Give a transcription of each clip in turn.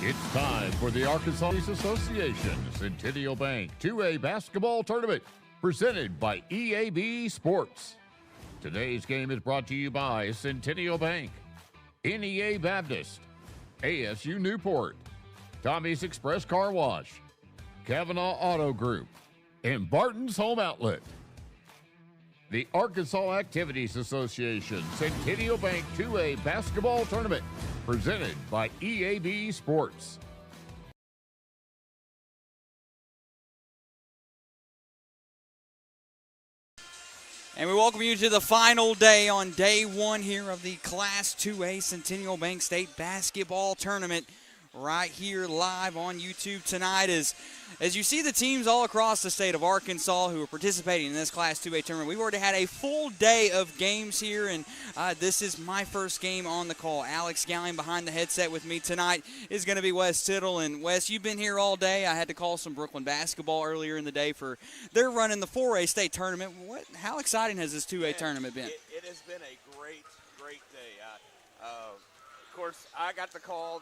It's time for the Arkansas Police Association Centennial Bank 2A basketball tournament presented by EAB Sports. Today's game is brought to you by Centennial Bank, NEA Baptist, ASU Newport, Tommy's Express Car Wash, Kavanaugh Auto Group, and Barton's Home Outlet. The Arkansas Activities Association Centennial Bank 2A basketball tournament presented by EAB Sports. And we welcome you to the final day on day one here of the Class 2A Centennial Bank State basketball tournament right here live on YouTube tonight. As you see the teams all across the state of Arkansas who are participating in this Class 2A tournament, we've already had a full day of games here, and this is my first game on the call. Alex Gowling behind the headset with me tonight is going to be Wes Tittle. And Wes, you've been here all day. I had to call some Brooklyn basketball earlier in the day for they're running the 4A state tournament. How exciting has this 2A tournament been? It has been a great day. Of course, I got to call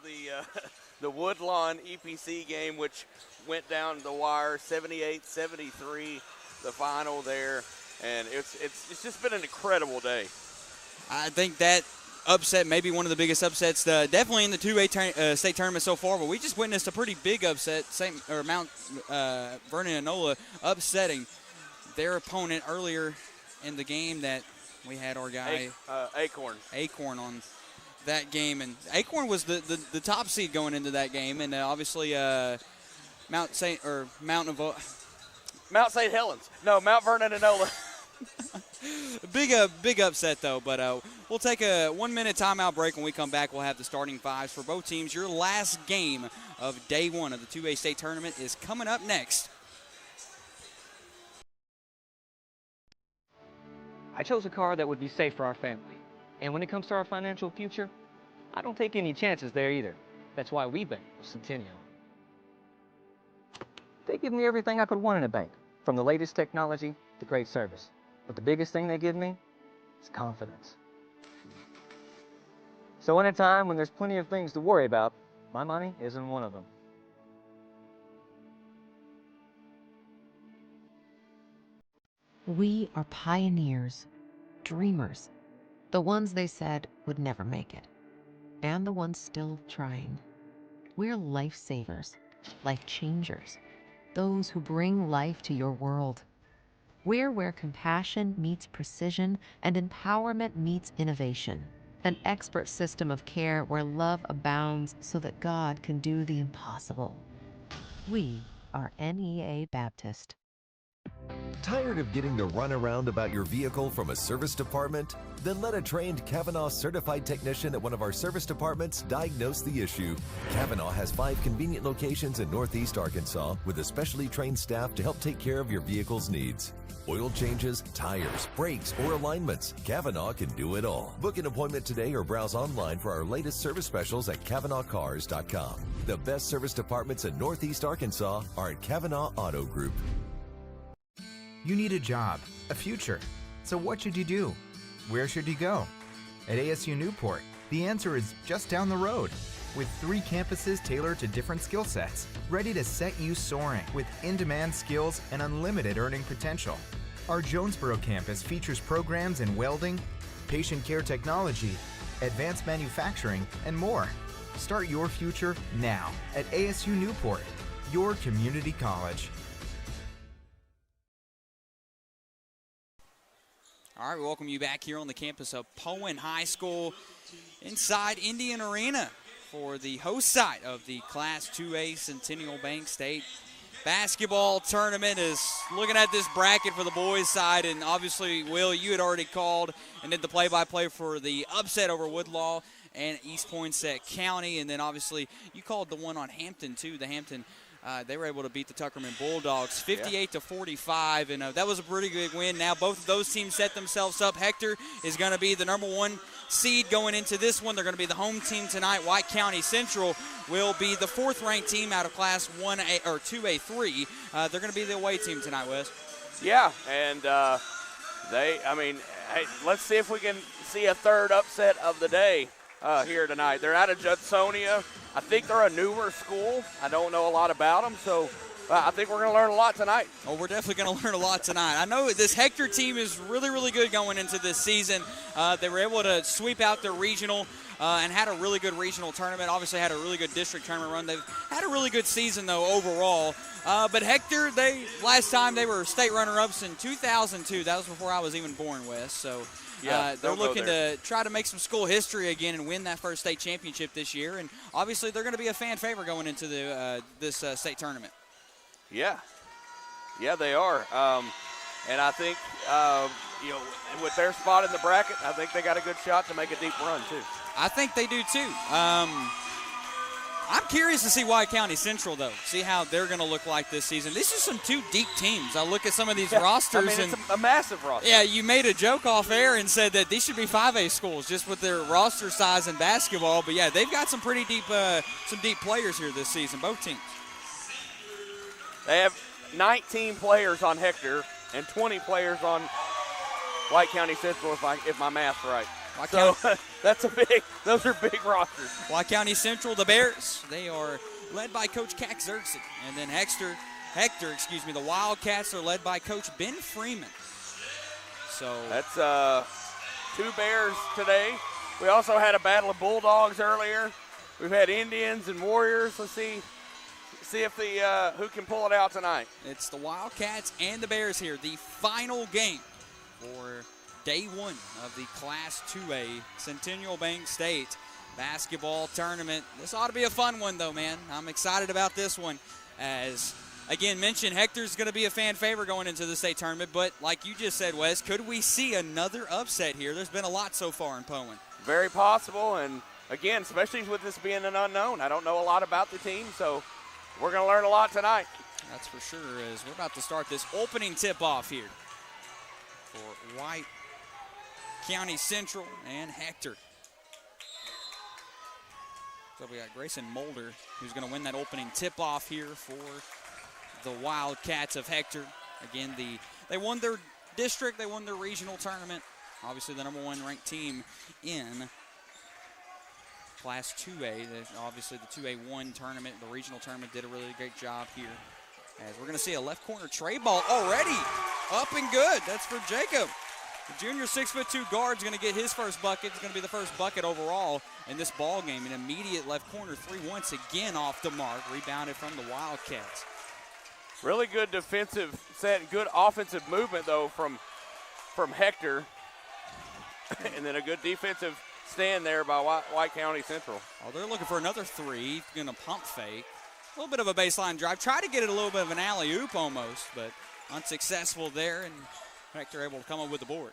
the Woodlawn EPC game, which went down the wire, 78-73, the final there, and it's just been an incredible day. I think that upset may be one of the biggest upsets, definitely in the 2A state tournament so far. But we just witnessed a pretty big upset. Mount Vernon Enola upsetting their opponent earlier in the game. That we had our guy Acorn on that game, and Acorn was the top seed going into that game, and obviously Mount St. Helens. No, Mount Vernon Enola. Big upset though, but we'll take a 1 minute timeout break. When we come back, we'll have the starting fives for both teams. Your last game of day one of the 2A state tournament is coming up next. I chose a car that would be safe for our family. And when it comes to our financial future, I don't take any chances there either. That's why we bank with Centennial. They give me everything I could want in a bank, from the latest technology to great service. But the biggest thing they give me is confidence. So in a time when there's plenty of things to worry about, my money isn't one of them. We are pioneers, dreamers, the ones they said would never make it, and the ones still trying. We're lifesavers, life changers, those who bring life to your world. We're where compassion meets precision and empowerment meets innovation, an expert system of care where love abounds so that God can do the impossible. We are NEA Baptist. Tired of getting the runaround about your vehicle from a service department? Then let a trained Kavanaugh certified technician at one of our service departments diagnose the issue. Kavanaugh has 5 convenient locations in Northeast Arkansas with a specially trained staff to help take care of your vehicle's needs. Oil changes, tires, brakes, or alignments, Kavanaugh can do it all. Book an appointment today or browse online for our latest service specials at KavanaughCars.com. The best service departments in Northeast Arkansas are at Kavanaugh Auto Group. You need a job, a future. So what should you do? Where should you go? At ASU Newport, the answer is just down the road. With 3 campuses tailored to different skill sets, ready to set you soaring with in-demand skills and unlimited earning potential. Our Jonesboro campus features programs in welding, patient care technology, advanced manufacturing, and more. Start your future now at ASU Newport, your community college. All right, we welcome you back here on the campus of Poen High School inside Indian Arena for the host site of the Class 2A Centennial Bank State basketball tournament. Is looking at this bracket for the boys' side, and obviously, Will, you had already called and did the play-by-play for the upset over Woodlawn and East Poinsett County, and then obviously you called the one on Hampton too. The Hampton, they were able to beat the Tuckerman Bulldogs 58-45, and that was a pretty good win. Now both of those teams set themselves up. Hector is going to be the number 1 seed going into this one. They're going to be the home team tonight. White County Central will be the 4th-ranked team out of Class 1A or 2A3. They're going to be the away team tonight, Wes. Yeah, and hey, let's see if we can see a third upset of the day. here tonight. They're out of Judsonia. I think they're a newer school. I don't know a lot about them, so I think we're going to learn a lot tonight. Oh, we're definitely going to learn a lot tonight. I know this Hector team is really, really good going into this season. They were able to sweep out their regional and had a really good regional tournament. Obviously had a really good district tournament run. They've had a really good season, though, overall. But Hector, last time they were state runner-ups in 2002. That was before I was even born, Wes. So they're looking to try to make some school history again and win that first state championship this year. And obviously they're going to be a fan favorite going into this state tournament. Yeah, they are. And I think, with their spot in the bracket, I think they got a good shot to make a deep run, too. I think they do, too. I'm curious to see White County Central, though, see how they're going to look like this season. These are some two deep teams. I look at some of these rosters. I mean, it's a massive roster. Yeah, you made a joke off air and said that these should be 5A schools just with their roster size in basketball. But, yeah, they've got some pretty deep players here this season, both teams. They have 19 players on Hector and 20 players on White County Central, if my math's right. Those are big rosters. White County Central, the Bears, they are led by Coach Cac Zerkson. And then Hector, the Wildcats are led by Coach Ben Freeman. So that's 2 Bears today. We also had a battle of Bulldogs earlier. We've had Indians and Warriors. Let's see if who can pull it out tonight. It's the Wildcats and the Bears here. The final game for Day 1 of the Class 2A Centennial Bank State basketball tournament. This ought to be a fun one, though, man. I'm excited about this one. As, again, mentioned, Hector's going to be a fan favorite going into the state tournament. But like you just said, Wes, could we see another upset here? There's been a lot so far in Powen. Very possible. And, again, especially with this being an unknown, I don't know a lot about the team, so we're going to learn a lot tonight. That's for sure, as we're about to start this opening tip-off here for White County Central and Hector. So we got Grayson Mulder, who's going to win that opening tip-off here for the Wildcats of Hector. Again, they won their district, they won their regional tournament. Obviously the number 1 ranked team in Class 2A. Obviously the 2A1 tournament, the regional tournament, did a really great job here. As we're going to see a left corner tray ball already up and good. That's for Jacob. The junior 6'2" guard is going to get his first bucket. It's going to be the first bucket overall in this ball game. An immediate left corner 3 once again off the mark. Rebounded from the Wildcats. Really good defensive set, good offensive movement, though, from Hector. And then a good defensive stand there by White County Central. Oh, they're looking for another 3. Going to pump fake. A little bit of a baseline drive. Try to get it a little bit of an alley-oop almost, but unsuccessful there. And Hector able to come up with the board.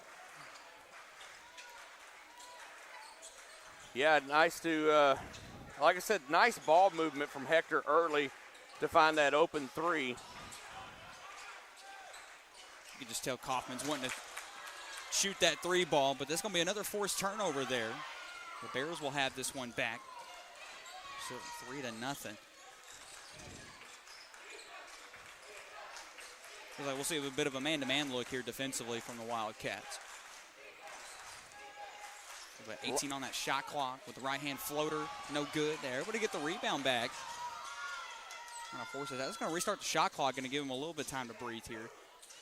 Yeah, nice to, like I said, nice ball movement from Hector early to find that open 3. You can just tell Kaufman's wanting to shoot that 3 ball, but there's going to be another forced turnover there. The Bears will have this one back. So 3-0. Like we'll see a bit of a man-to-man look here defensively from the Wildcats. About 18 on that shot clock with the right-hand floater. No good there. Everybody get the rebound back. Trying to force it out. It's going to restart the shot clock. Going to give him a little bit of time to breathe here.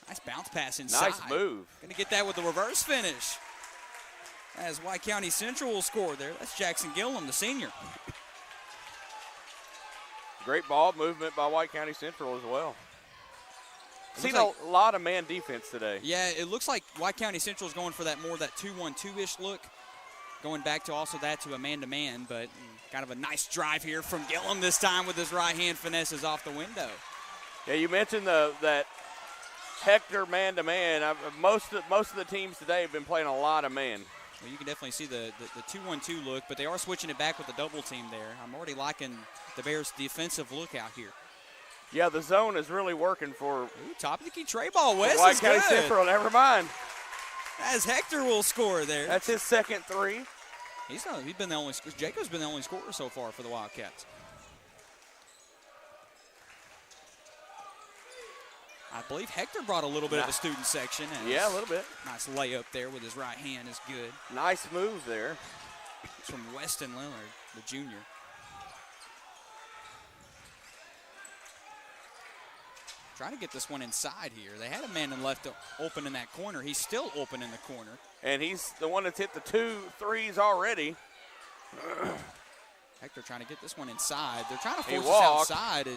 Nice bounce pass inside. Nice move. Going to get that with the reverse finish. As White County Central will score there. That's Jackson Gillum, the senior. Great ball movement by White County Central as well. Seen a lot of man defense today. Yeah, it looks like White County Central is going for that 2-1-2-ish look. Going back to also that to a man-to-man, but kind of a nice drive here from Gillum this time with his right-hand finesses off the window. Yeah, you mentioned that Hector man-to-man. Most of the teams today have been playing a lot of man. Well, you can definitely see the 2-1-2 look, but they are switching it back with the double team there. I'm already liking the Bears' defensive look out here. Yeah, the zone is really working for top of the key tray ball. Wes White is County good. Central, never mind. As Hector will score there. That's his second 3. He's been the only. Jacob's been the only scorer so far for the Wildcats. I believe Hector brought a little bit of a student section. Yeah, a little bit. Nice layup there with his right hand is good. Nice move there. It's from Weston Lillard, the junior. Trying to get this one inside here. They had a man and left open in that corner. He's still open in the corner. And he's the one that's hit the 2 threes already. Hector trying to get this one inside. They're trying to He force walked. us outside.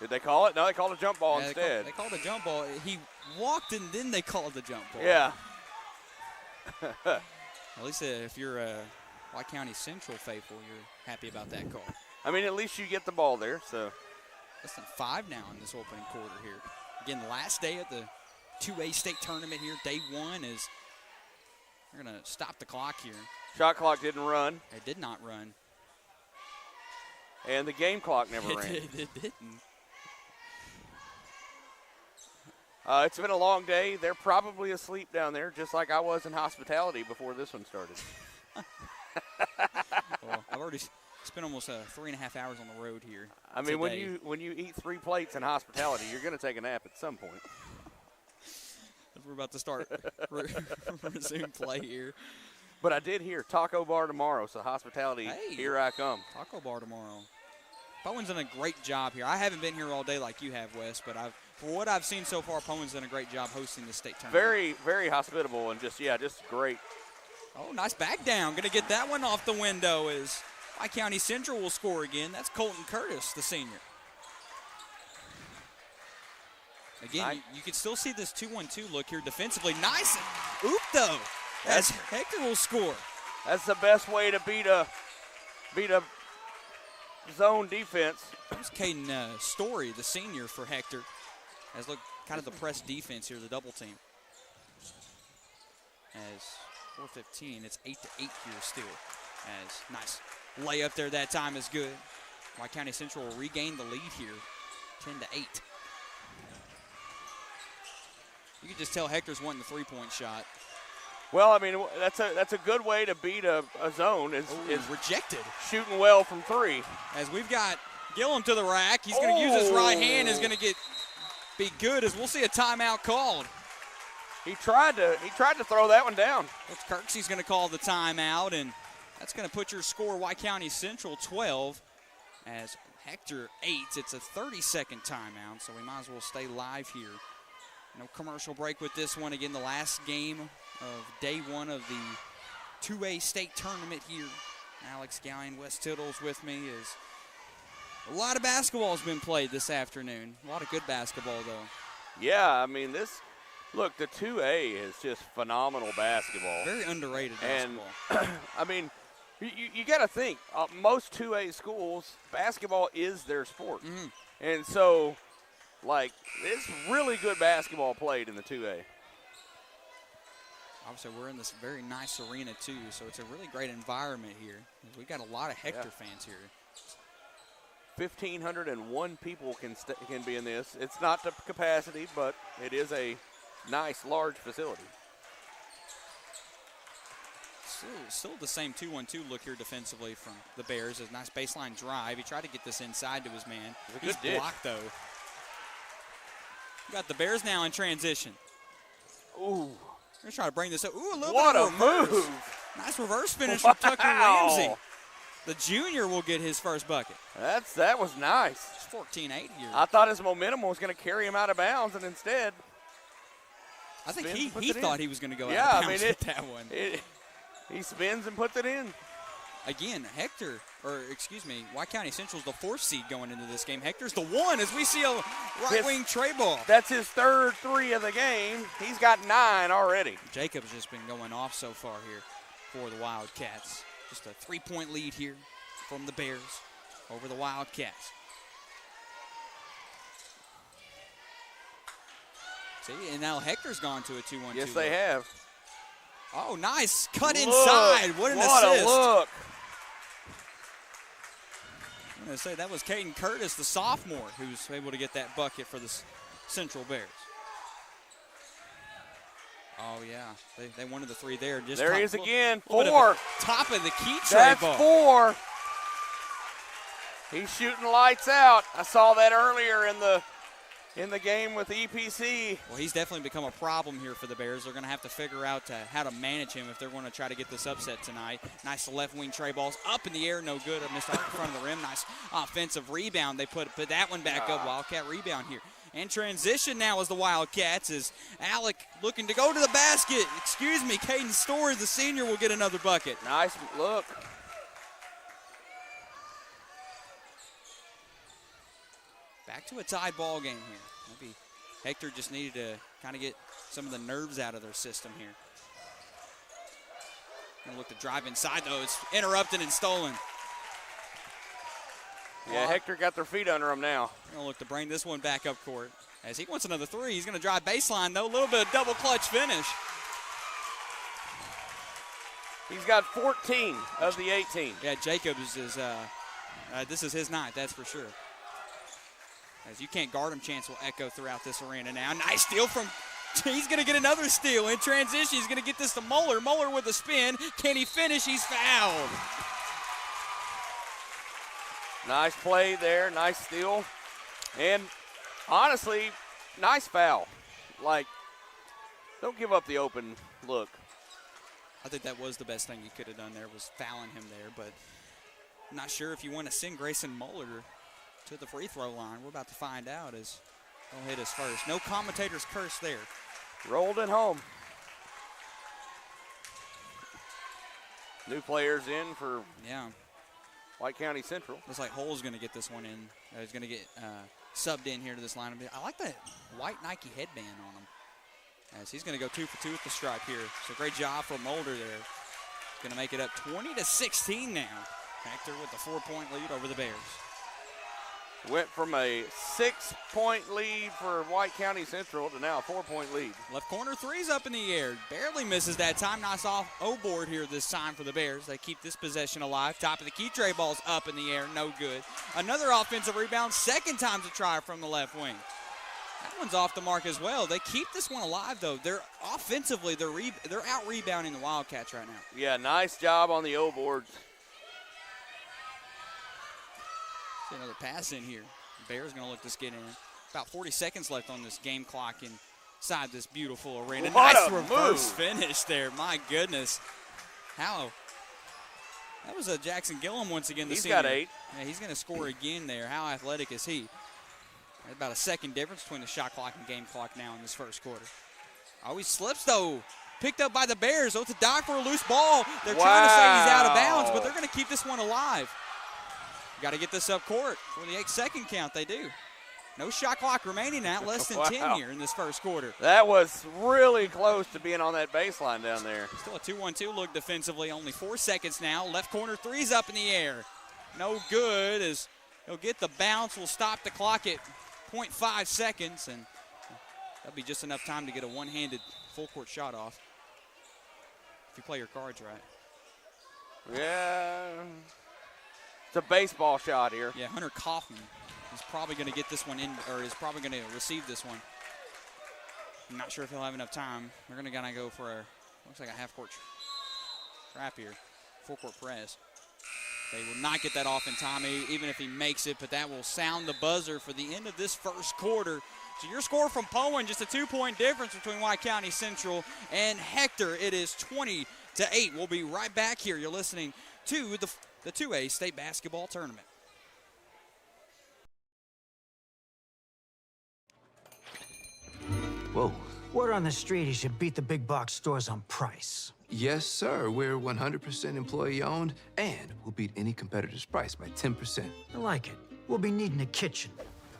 Did they call it? No, they called a jump ball instead. They called a jump ball. He walked and then they called the jump ball. Yeah. At least if you're a White County Central faithful, you're happy about that call. I mean, at least you get the ball there. So Less than 5 now in this opening quarter here. Again, last day of the 2A state tournament here. Day 1 is they're going to stop the clock here. Shot clock didn't run. It did not run. And the game clock never ran. It didn't. It's been a long day. They're probably asleep down there, just like I was in hospitality before this one started. Well, I've already spent almost 3.5 hours on the road here. I mean, today. when you eat 3 plates in hospitality, you're going to take a nap at some point. We're about to start resume play here. But I did hear taco bar tomorrow, so hospitality, Hey. here I come. Taco bar tomorrow. Powen's done a great job here. I haven't been here all day like you have, Wes, but for what I've seen so far, Powen's done a great job hosting the state tournament. Very, very hospitable and just great. Oh, nice back down. Going to get that one off the window as White County Central will score again. That's Colton Curtis, the senior. Again, you can still see this 2-1-2 look here defensively. Nice oop, though, as Hector will score. That's the best way to beat a zone defense. There's Caden Story, the senior for Hector. As look kind of the press defense here, the double team. As 4:15, it's 8-8 here still. As nice layup there that time is good. White County Central will regain the lead here, 10-8. You can just tell Hector's wanting the three-point shot. Well, I mean, that's a good way to beat a zone is rejected. Shooting well from 3. As we've got Gillum to the rack. He's going to use his right hand. Is going to be good as we'll see a timeout called. He tried to throw that one down. Coach Kirksey's going to call the timeout, and that's going to put your score White County Central 12 as Hector 8. It's a 30-second timeout, so we might as well stay live here. No commercial break with this one. Again, the last game of day 1 of the 2A state tournament here. Alex Gallion, Wes Tittles with me. A lot of basketball has been played this afternoon. A lot of good basketball, though. Yeah, I mean, the 2A is just phenomenal basketball. Very underrated basketball. And, I mean, you got to think, most 2A schools, basketball is their sport. Mm-hmm. And so, like, it's really good basketball played in the 2A. Obviously, we're in this very nice arena, too, so it's a really great environment here. We've got a lot of Hector fans here. 1,501 people can be in this. It's not the capacity, but it is a nice, large facility. Still the same 2-1-2 look here defensively from the Bears. A nice baseline drive. He tried to get this inside to his man. He's blocked, though. Got the Bears now in transition. Ooh. We're trying to bring this up. Ooh, a little what bit a of reverse. move. Nice reverse finish from Tucker Ramsey. The junior will get his first bucket. That was nice. It's 14-8 here. I thought his momentum was going to carry him out of bounds, and instead, I think he thought he was going to go out of bounds with that one. He spins and puts it in. Again, White County Central's the 4th seed going into this game. Hector's the 1 as we see a right-wing tray ball. That's his 3rd 3 of the game. He's got 9 already. Jacob's just been going off so far here for the Wildcats. Just a 3-point lead here from the Bears over the Wildcats. See, and now Hector's gone to a 2-1-2. Yes, they have. Oh, nice. Cut inside. What an assist. What a look. I'm going to say that was Caden Curtis, the sophomore, who's able to get that bucket for the Central Bears. Oh, yeah. They wanted the 3 there. Just there he is again. 4. Top of the key tray That's ball. 4. He's shooting lights out. I saw that earlier in the game with EPC. Well, he's definitely become a problem here for the Bears. They're going to have to figure out how to manage him if they're going to try to get this upset tonight. Nice left wing tray balls up in the air, no good. I missed out in front of the rim. Nice offensive rebound. They put that one back up. Wildcat rebound here. And transition now as the Wildcats is Alec looking to go to the basket. Excuse me, Caden Story, the senior, will get another bucket. Nice look. Back to a tied ball game here. Maybe Hector just needed to kind of get some of the nerves out of their system here. Gonna look to drive inside though. It's interrupted and stolen. Yeah, Hector got their feet under him now. Gonna look to bring this one back up court. As he wants another three, he's gonna drive baseline though. A little bit of double clutch finish. He's got 14 of the 18. Yeah, Jacobs is, this is his night, that's for sure. As you can't guard him, chance will echo throughout this arena now. Nice steal from, he's going to get another steal. In transition, he's going to get this to Muller. Muller with a spin. Can he finish? He's fouled. Nice play there, nice steal. And honestly, nice foul. Like, don't give up the open look. I think that was the best thing you could have done there, was fouling him there. But I'm not sure if you want to send Grayson Muller to the free throw line. We're about to find out as he'll hit us first. No commentator's curse there. Rolled it home. New players in for White County Central. Looks like Hull's going to get this one in. He's going to get subbed in here to this lineup. I like that white Nike headband on him. As he's going to go 2 for 2 with the stripe here. So great job from Mulder there. He's going to make it up 20-16 now. Hector with the 4-point lead over the Bears. Went from a 6-point lead for White County Central to now a 4-point lead. Left corner three's up in the air. Barely misses that time. Nice off O-board here this time for the Bears. They keep this possession alive. Top of the key, tray ball's up in the air. No good. Another offensive rebound. Second time to try from the left wing. That one's off the mark as well. They keep this one alive, though. They're offensively, they're out-rebounding the Wildcats right now. Yeah, nice job on the O-boards. See another pass in here. The Bears going to look this get in. About 40 seconds left on this game clock inside this beautiful arena. What nice a reverse move. finish there. My goodness. How? That was a Jackson Gillum once again. He's senior. got 8. Yeah, he's going to score again there. How athletic is he? About a second difference between the shot clock and game clock now in this first quarter. Oh, he slips, though. Picked up by the Bears. Oh, it's a dock for a loose ball. They're trying to say he's out of bounds, but they're going to keep this one alive. Got to get this up court for the 8-second count. They do. No shot clock remaining now. Less than 10 here in this first quarter. That was really close to being on that baseline down there. Still a 2-1-2 look defensively. Only 4 seconds now. Left corner three's up in the air. No good as he'll get the bounce. We'll stop the clock at 0.5 seconds, and that'll be just enough time to get a one-handed full-court shot off if you play your cards right. Yeah. It's a baseball shot here. Yeah, Hunter Kaufman is probably going to get this one in, or is probably going to receive this one. I'm not sure if he'll have enough time. They're going to go for looks like a half-court trap here, full-court press. They will not get that off in time, even if he makes it, but that will sound the buzzer for the end of this first quarter. So your score from Poen, just a 2-point difference between White County Central and Hector. It is 20-8. We'll be right back here. You're listening to the 2A State Basketball Tournament. Whoa. Word on the street is you beat the big box stores on price. Yes, sir. We're 100% employee owned, and we'll beat any competitor's price by 10%. I like it. We'll be needing a kitchen.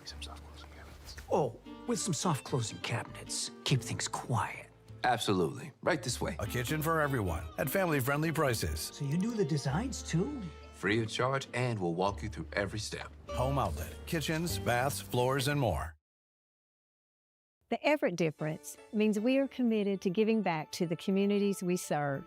Some soft closing cabinets. Oh, with some soft closing cabinets. Keep things quiet. Absolutely. Right this way. A kitchen for everyone at family-friendly prices. So you do the designs too? Free of charge, and we'll walk you through every step. Home Outlet. Kitchens, baths, floors, and more. The Everett difference means we are committed to giving back to the communities we serve.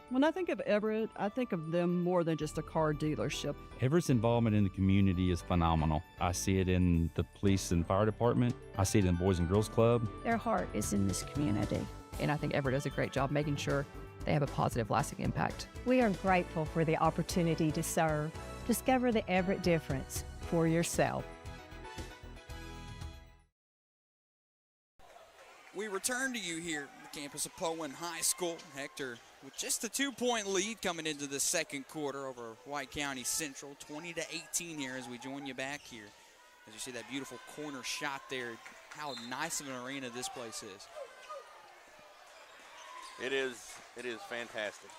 When I think of Everett, I think of them more than just a car dealership. Everett's involvement in the community is phenomenal. I see it in the police and fire department. I see it in the Boys and Girls Club. Their heart is in this community. And I think Everett does a great job making sure they have a positive, lasting impact. We are grateful for the opportunity to serve. Discover the Everett difference for yourself. return to you here on the campus of Powen High School. Hector with just a 2-point lead coming into the second quarter over White County Central, 20-18 here as we join you back here. As you see that beautiful corner shot there, how nice of an arena this place is. It is fantastic.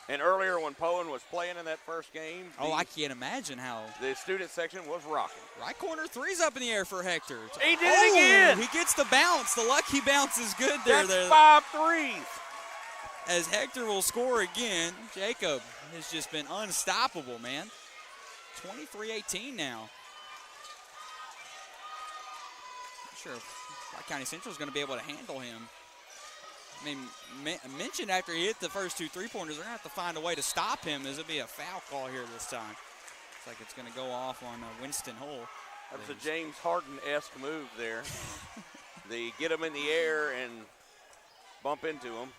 And earlier when Powen was playing in that first game, I can't imagine how. The student section was rocking. Right corner three's up in the air for Hector. He did it again. He gets the bounce. The lucky bounce is good there. That's 5 threes. As Hector will score again, Jacob has just been unstoppable, man. 23-18 now. Not sure if White County Central is going to be able to handle him. I mean, mentioned after he hit the first 2 3-pointers, they're going to have to find a way to stop him as it'll be a foul call here this time. Looks like it's going to go off on Winston Hull. That was a James Harden-esque move there. They get him in the air and bump into him.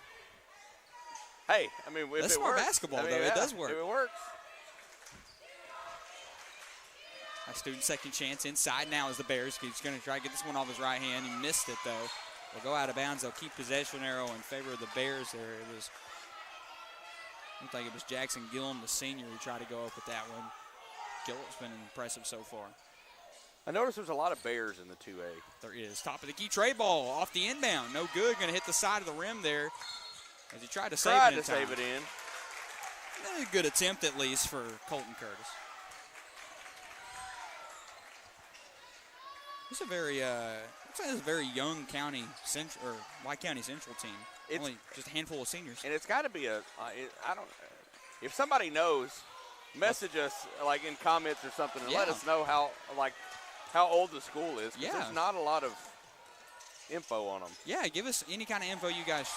Hey, I mean, if that's it smart works, basketball, though. It does work. If it works. A student second chance inside now is the Bears. He's going to try to get this one off his right hand. He missed it, though. They'll go out of bounds. They'll keep possession arrow in favor of the Bears there. Looked like it was Jackson Gillum, the senior, who tried to go up with that one. Gillum's been impressive so far. I noticed there's a lot of Bears in the 2A. There is. Top of the key, tray ball off the inbound. No good. Going to hit the side of the rim there as he tried to save it in time. Save it in. A good attempt at least for Colton Curtis. It's a very young county central or White County Central team. Only just a handful of seniors. And it's got to be if somebody knows, message us like in comments or something and let us know how old the school is. Yeah. There's not a lot of info on them. Yeah, give us any kind of info you guys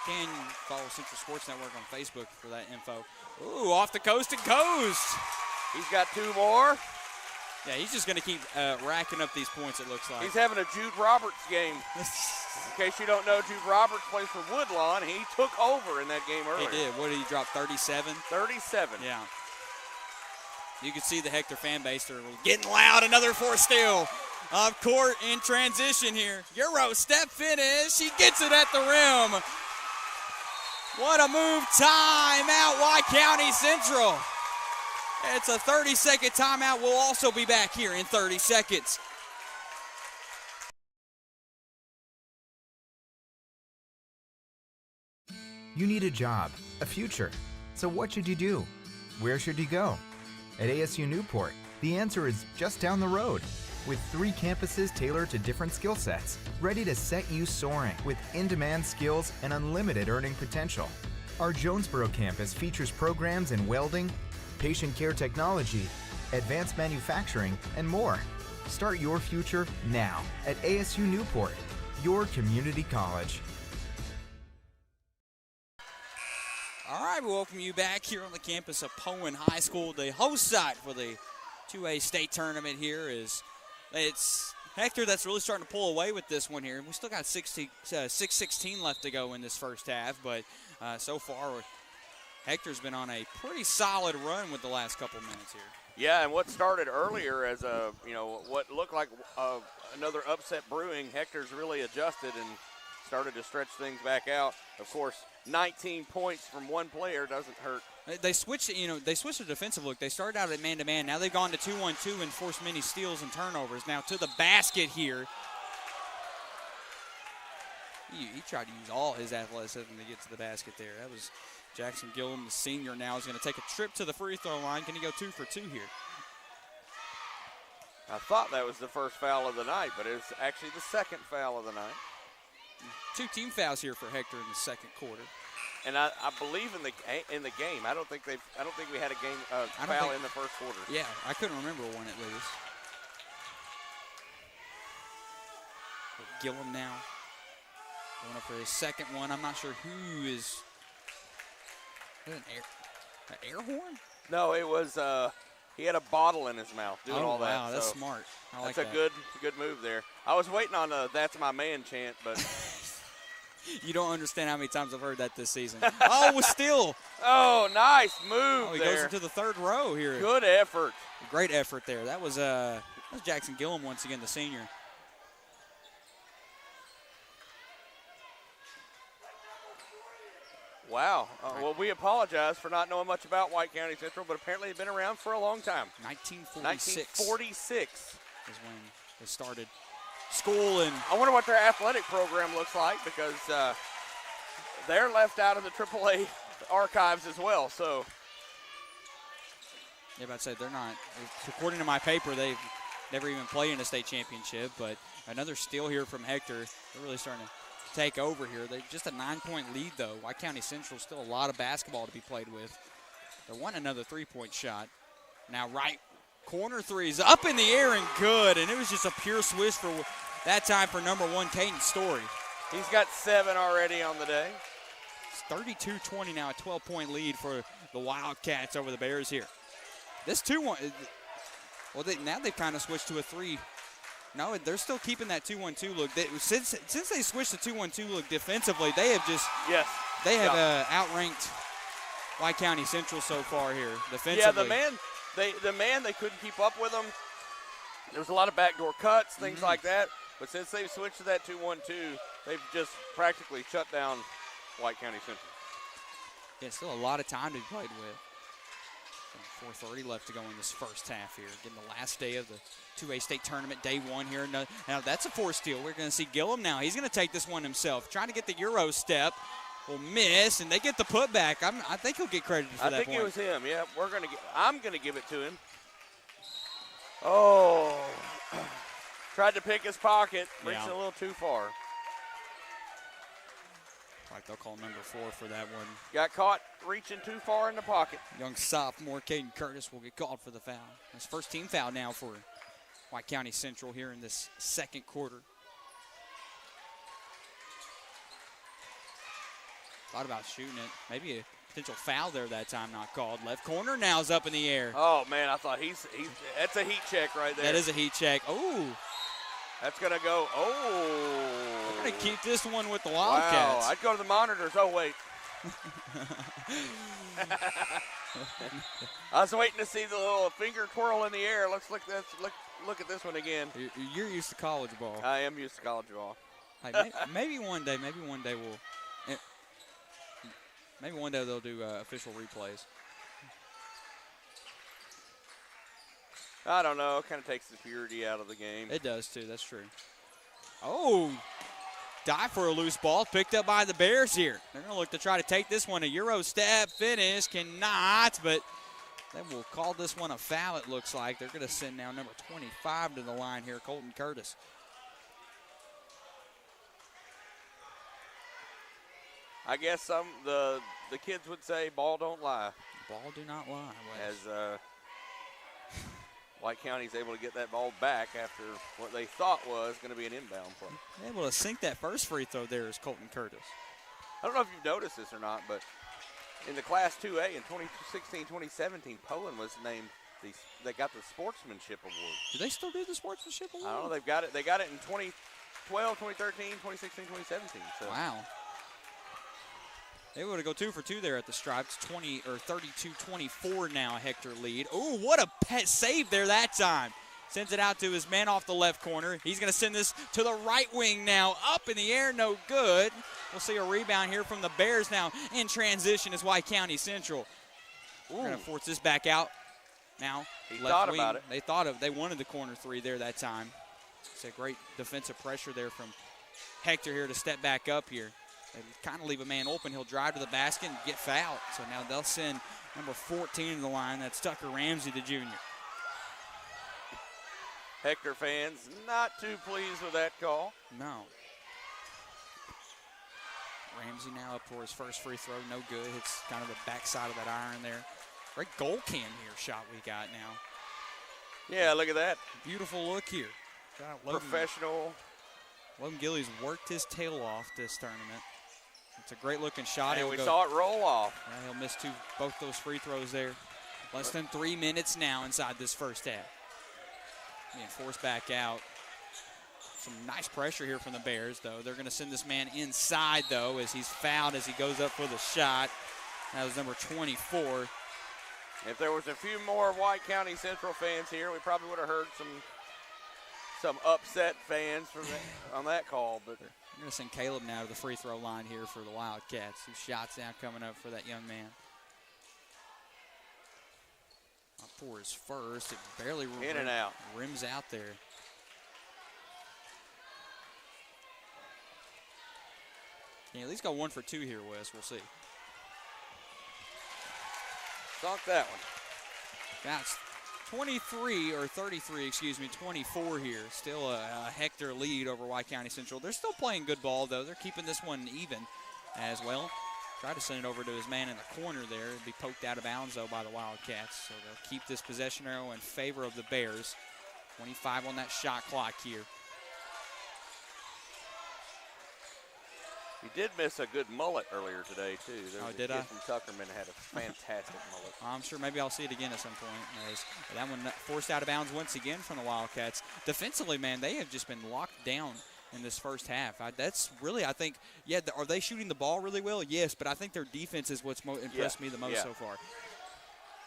can. Follow Central Sports Network on Facebook for that info. Ooh, off the coast to coast. He's got 2 more. Yeah, he's just going to keep racking up these points, it looks like. He's having a Jude Roberts game. In case you don't know, Jude Roberts plays for Woodlawn. He took over in that game earlier. He did. What did he drop, 37? 37. Yeah. You can see the Hector fan base. They're getting loud. Another force steal. Of court in transition here. Euro step finish. He gets it at the rim. What a move. Timeout, White County Central. It's a 30-second timeout. We'll also be back here in 30 seconds. You need a job, a future. So what should you do? Where should you go? At ASU Newport, the answer is just down the road. With 3 campuses tailored to different skill sets, ready to set you soaring with in-demand skills and unlimited earning potential. Our Jonesboro campus features programs in welding, patient care technology, advanced manufacturing, and more. Start your future now at ASU Newport, your community college. All right, we welcome you back here on the campus of Powen High School. The host site for the 2A state tournament here it's Hector that's really starting to pull away with this one here. We still got 6:16 left to go in this first half, but so far Hector's been on a pretty solid run with the last couple minutes here. Yeah, and what started earlier as what looked like another upset brewing, Hector's really adjusted and started to stretch things back out. Of course, 19 points from one player doesn't hurt. They switched the defensive look. They started out at man-to-man. Now they've gone to 2-1-2 and forced many steals and turnovers. Now to the basket here. He tried to use all his athleticism to get to the basket there. That was Jackson Gillum, the senior, now is going to take a trip to the free throw line. Can he go 2 for 2 here? I thought that was the first foul of the night, but it's actually the second foul of the night. 2 team fouls here for Hector in the second quarter. And I believe in the game. I don't think we had a game foul in the first quarter. Yeah, I couldn't remember one at least. Gillum now going up for his second one. I'm not sure who is. An air horn? No, it was. He had a bottle in his mouth doing all that. Wow, that's smart. I like that's that. a good move there. I was waiting on a "That's my man" chant, but. You don't understand how many times I've heard that this season. Oh, still. Oh, nice move he there. goes into the third row here. Good effort. Great effort there. That was Jackson Gillum once again, the senior. Wow. Well, we apologize for not knowing much about White County Central, but apparently they've been around for a long time. 1946 is when they started school. And I wonder what their athletic program looks like, because they're left out of the AAA archives as well. So, yeah, but I'd say they're not. According to my paper, they've never even played in a state championship. But another steal here from Hector. They're really starting to take over here. They just a 9-point lead, though. White County Central still a lot of basketball to be played with. They want another 3-point shot. Now right corner three is up in the air and good, and it was just a pure swish for that time for number 1, Caden Story. He's got 7 already on the day. It's 32-20 now, a 12-point lead for the Wildcats over the Bears here. This 2-1, well, now they've kind of switched to a 3. No, they're still keeping that 2-1-2 look. Since they switched to 2-1-2 look defensively, they have just outranked White County Central so far here defensively. Yeah, the man they couldn't keep up with them. There was a lot of backdoor cuts, things like that. But since they've switched to that 2-1-2, they've just practically shut down White County Central. Yeah, still a lot of time to be played with. 4:30 left to go in this first half here. Getting the last day of the 2A state tournament, day 1 here. Now that's a 4 steal. We're going to see Gillum now. He's going to take this one himself. Trying to get the Euro step. Will miss, and they get the putback. I think he'll get credited for that point. I think it was him. Yeah, I'm going to give it to him. Oh, tried to pick his pocket. Reached a little too far. Like they'll call number 4 for that one. Got caught reaching too far in the pocket. Young sophomore Caden Curtis will get called for the foul. His first team foul now for White County Central here in this second quarter. Thought about shooting it. Maybe a potential foul there that time, not called. Left corner now is up in the air. Oh, man, I thought that's a heat check right there. That is a heat check. Oh. That's going to go. Oh. We're going to keep this one with the Wildcats. Wow, I'd go to the monitors. Oh, wait. I was waiting to see the little finger twirl in the air. Look at this one again. You're used to college ball. I am used to college ball. Hey, maybe one day we'll. Maybe one day they'll do official replays. I don't know. It kind of takes the purity out of the game. It does, too. That's true. Oh, dive for a loose ball. Picked up by the Bears here. They're going to look to try to take this one. A Euro step finish. Cannot, but they will call this one a foul, it looks like. They're going to send now number 25 to the line here, Colton Curtis. I guess the kids would say ball don't lie. Ball do not lie. As White County's able to get that ball back after what they thought was going to be an inbound play. Able to sink that first free throw there is Colton Curtis. I don't know if you've noticed this or not, but in the Class 2A in 2016-2017, Poland was named they got the Sportsmanship Award. Do they still do the Sportsmanship Award? I don't know. They've got it. They got it in 2012, 2013, 2016, 2017. So. Wow. They were to go 2 for 2 there at the Stripes. 32-24 now, Hector lead. Oh, what a pet save there that time. Sends it out to his man off the left corner. He's going to send this to the right wing now. Up in the air, no good. We'll see a rebound here from the Bears now in transition as White County Central. We're going to force this back out. Now, he left thought wing. about it. They wanted the corner 3 there that time. It's a great defensive pressure there from Hector here to step back up here. They kind of leave a man open. He'll drive to the basket and get fouled. So now they'll send number 14 to the line. That's Tucker Ramsey, the junior. Hector fans not too pleased with that call. No. Ramsey now up for his first free throw. No good. Hits kind of the backside of that iron there. Great goal cam here shot we got now. Yeah, look at that. Beautiful look here. Professional. Logan Gillies worked his tail off this tournament. It's a great looking shot. And we saw it roll off. He'll miss both those free throws there. Less than 3 minutes now inside this first half. Being forced back out. Some nice pressure here from the Bears, though. They're going to send this man inside, though, as he's fouled as he goes up for the shot. That was number 24. If there was a few more White County Central fans here, we probably would have heard some upset fans from on that call. But I'm going to send Caleb now to the free throw line here for the Wildcats. 2 shots now coming up for that young man. Up for his first. It barely in and out. Rims out there. Yeah, at least got 1 for 2 here, Wes. We'll see. Sunk that one. That's 23, or 33, excuse me, 24 here. Still a Hector lead over White County Central. They're still playing good ball, though. They're keeping this one even as well. Try to send it over to his man in the corner there. It'd be poked out of bounds, though, by the Wildcats. So they'll keep this possession arrow in favor of the Bears. 25 on that shot clock here. He did miss a good mullet earlier today, too. There was did a kid I? from Tuckerman had a fantastic mullet. I'm sure maybe I'll see it again at some point. As that one forced out of bounds once again from the Wildcats. Defensively, man, they have just been locked down in this first half. That's really, I think, yeah, are they shooting the ball really well? Yes, but I think their defense is what's impressed me the most so far.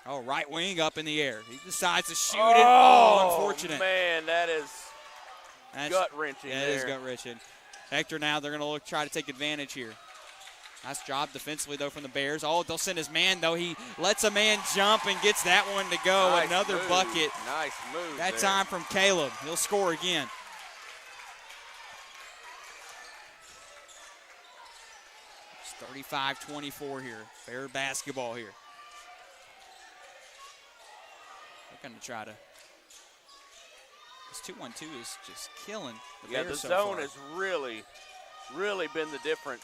Oh, right wing up in the air. He decides to shoot it. Oh, unfortunate. Man, that's gut-wrenching Yeah, there. it is gut-wrenching. Hector now, they're going to try to take advantage here. Nice job defensively, though, from the Bears. Oh, they'll send his man, though. He lets a man jump and gets that one to go. Nice Another move. bucket. Nice move That there. time from Caleb. He'll score again. It's 35-24 here. Bear basketball here. They're going to try to. This 2-1-2 is just killing the Bears the so zone far. has really, really been the difference.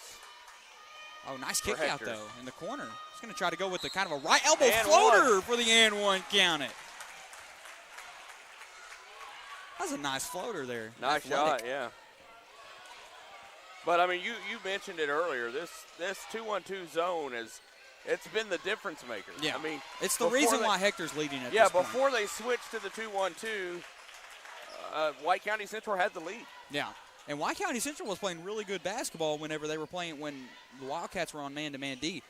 Oh, nice kick out, Hector. though, in the corner. He's going to try to go with the kind of a right elbow And floater one. for the and one count it. That's a nice floater there. Nice Athletic. shot, yeah. But, I mean, you mentioned it earlier. This 2-1-2 zone it's been the difference maker. Yeah. I mean, it's the reason why Hector's leading at yeah, this point. before they switched to the 2-1-2, White County Central had the lead. Yeah. And White County Central was playing really good basketball whenever they were playing when the Wildcats were on man-to-man D.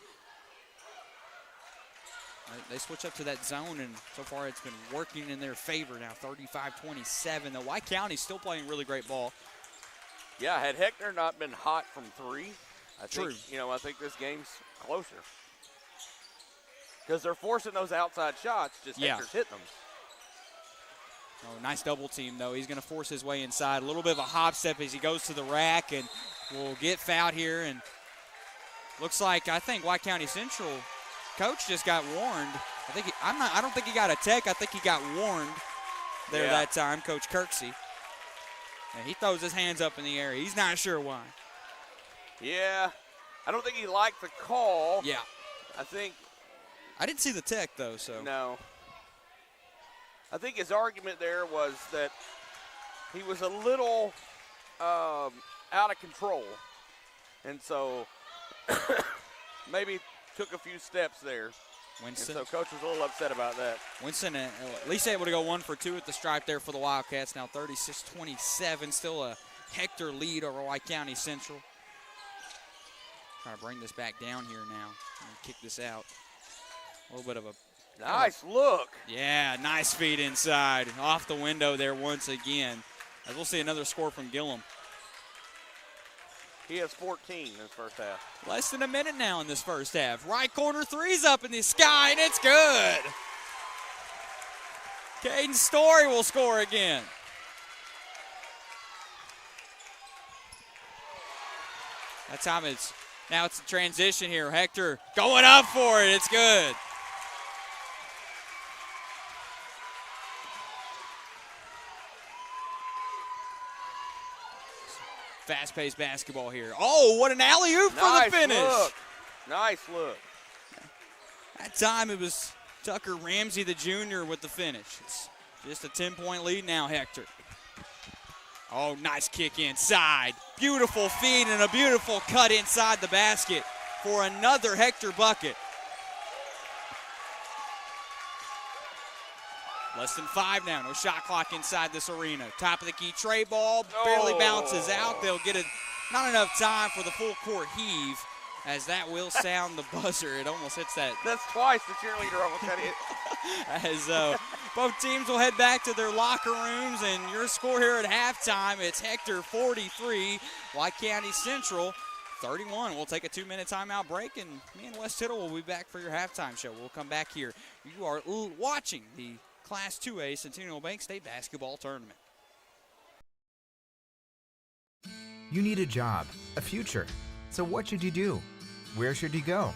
They switch up to that zone, and so far it's been working in their favor now, 35-27. The White County's still playing really great ball. Yeah, had Hector not been hot from 3, I True. think, I think this game's closer. Because they're forcing those outside shots, just Hector's hitting them. Oh, nice double team, though. He's going to force his way inside. A little bit of a hop step as he goes to the rack, and will get fouled here. And looks like, I think White County Central coach just got warned. I don't think he got a tech. I think he got warned there that time, Coach Kirksey. And he throws his hands up in the air. He's not sure why. Yeah, I don't think he liked the call. Yeah. I didn't see the tech, though, so. No. I think his argument there was that he was a little out of control. And so maybe took a few steps there. Winston. And so coach was a little upset about that. Winston at least able to go 1 for 2 at the stripe there for the Wildcats. Now 36-27, still a Hector lead over White County Central. Trying to bring this back down here now and kick this out. A little bit of a nice look. Yeah, nice feed inside. Off the window there once again. As we'll see another score from Gillum. He has 14 in his first half. Less than a minute now in this first half. Right corner three's up in the sky, and it's good. Caden Story will score again. That time now it's a transition here. Hector going up for it. It's good. Fast-paced basketball here. Oh, what an alley-oop for the finish. Look. Nice look. That time it was Tucker Ramsey, the junior, with the finish. It's just a 10-point lead now, Hector. Oh, nice kick inside. Beautiful feed and a beautiful cut inside the basket for another Hector bucket. Less than 5 now. No shot clock inside this arena. Top of the key tray ball. Barely bounces out. They'll get it. Not enough time for the full court heave. as that will sound the buzzer. It almost hits that. That's twice the cheerleader almost got hit. As both teams will head back to their locker rooms, and your score here at halftime, it's Hector 43, White County Central 31. We'll take a 2-minute timeout break, and me and Wes Tittle will be back for your halftime show. We'll come back here. You are watching the Class 2A Centennial Bank State Basketball Tournament. You need a job, a future. So what should you do? Where should you go?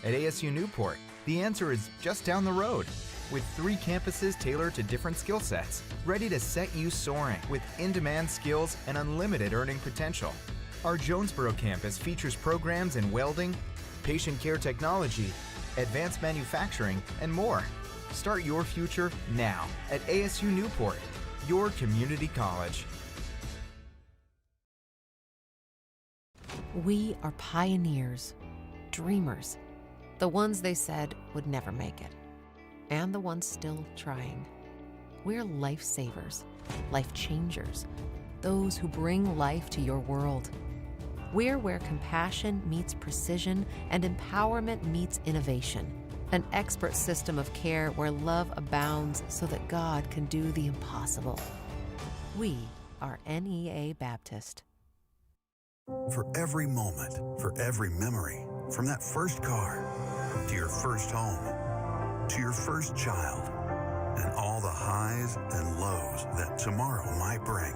At ASU Newport, the answer is just down the road. With 3 campuses tailored to different skill sets, ready to set you soaring with in-demand skills and unlimited earning potential. Our Jonesboro campus features programs in welding, patient care technology, advanced manufacturing, and more. Start your future now at ASU Newport, your community college. We are pioneers, dreamers, the ones they said would never make it, and the ones still trying. We're lifesavers, life changers, those who bring life to your world. We're where compassion meets precision and empowerment meets innovation. An expert system of care where love abounds so that God can do the impossible. We are NEA Baptist. For every moment, for every memory, from that first car to your first home, to your first child, and all the highs and lows that tomorrow might bring.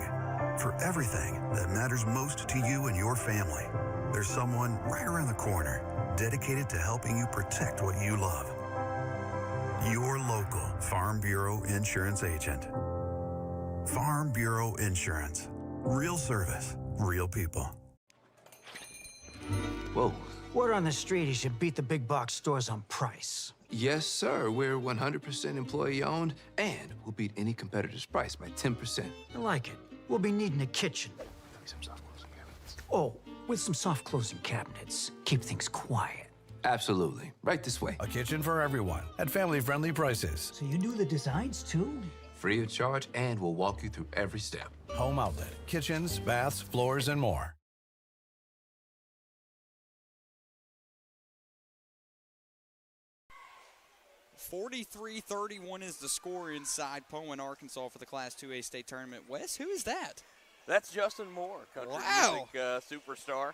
For everything that matters most to you and your family, there's someone right around the corner dedicated to helping you protect what you love. Your local Farm Bureau Insurance agent. Farm Bureau Insurance. Real service, real people. Whoa. Word on the street, you should beat the big box stores on price. Yes, sir. We're 100% employee-owned, and we'll beat any competitor's price by 10%. I like it. We'll be needing a kitchen. Some soft closing cabinets. Oh, with some soft closing cabinets. Keep things quiet. Absolutely. Right this way. A kitchen for everyone at family-friendly prices. So you do the designs, too? Free of charge, and we'll walk you through every step. Home outlet, kitchens, baths, floors, and more. (43-31) is the score inside Powen, Arkansas for the Class 2A state tournament. Wes, who is that? That's Justin Moore, country music superstar.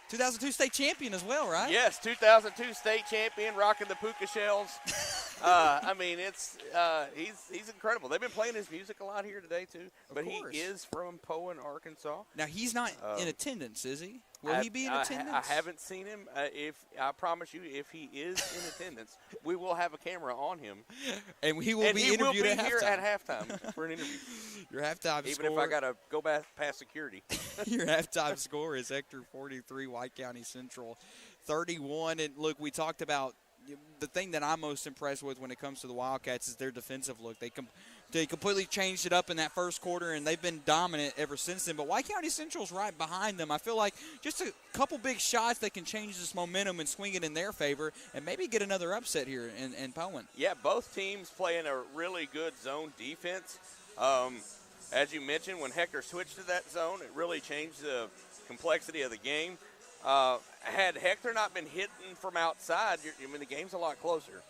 2002 state champion as well, right? Yes, 2002 state champion, rocking the puka shells. I mean, he's incredible. They've been playing his music a lot here today too. But he is from Powen, Arkansas. Now he's not in attendance, is he? Will he be in attendance? I haven't seen him. I promise you, if he is in attendance, we will have a camera on him, and he will be interviewed here at halftime for an interview. Your halftime even score, if I got to go past security. Your halftime score is Hector 43, White County Central 31. And look, we talked about the thing that I'm most impressed with when it comes to the Wildcats is their defensive look. They completely changed it up in that first quarter, and they've been dominant ever since then. But White County Central's right behind them. I feel like just a couple big shots that can change this momentum and swing it in their favor and maybe get another upset here in Powen. Yeah, both teams playing a really good zone defense. As you mentioned, when Hector switched to that zone, it really changed the complexity of the game. Had Hector not been hitting from outside, the game's a lot closer.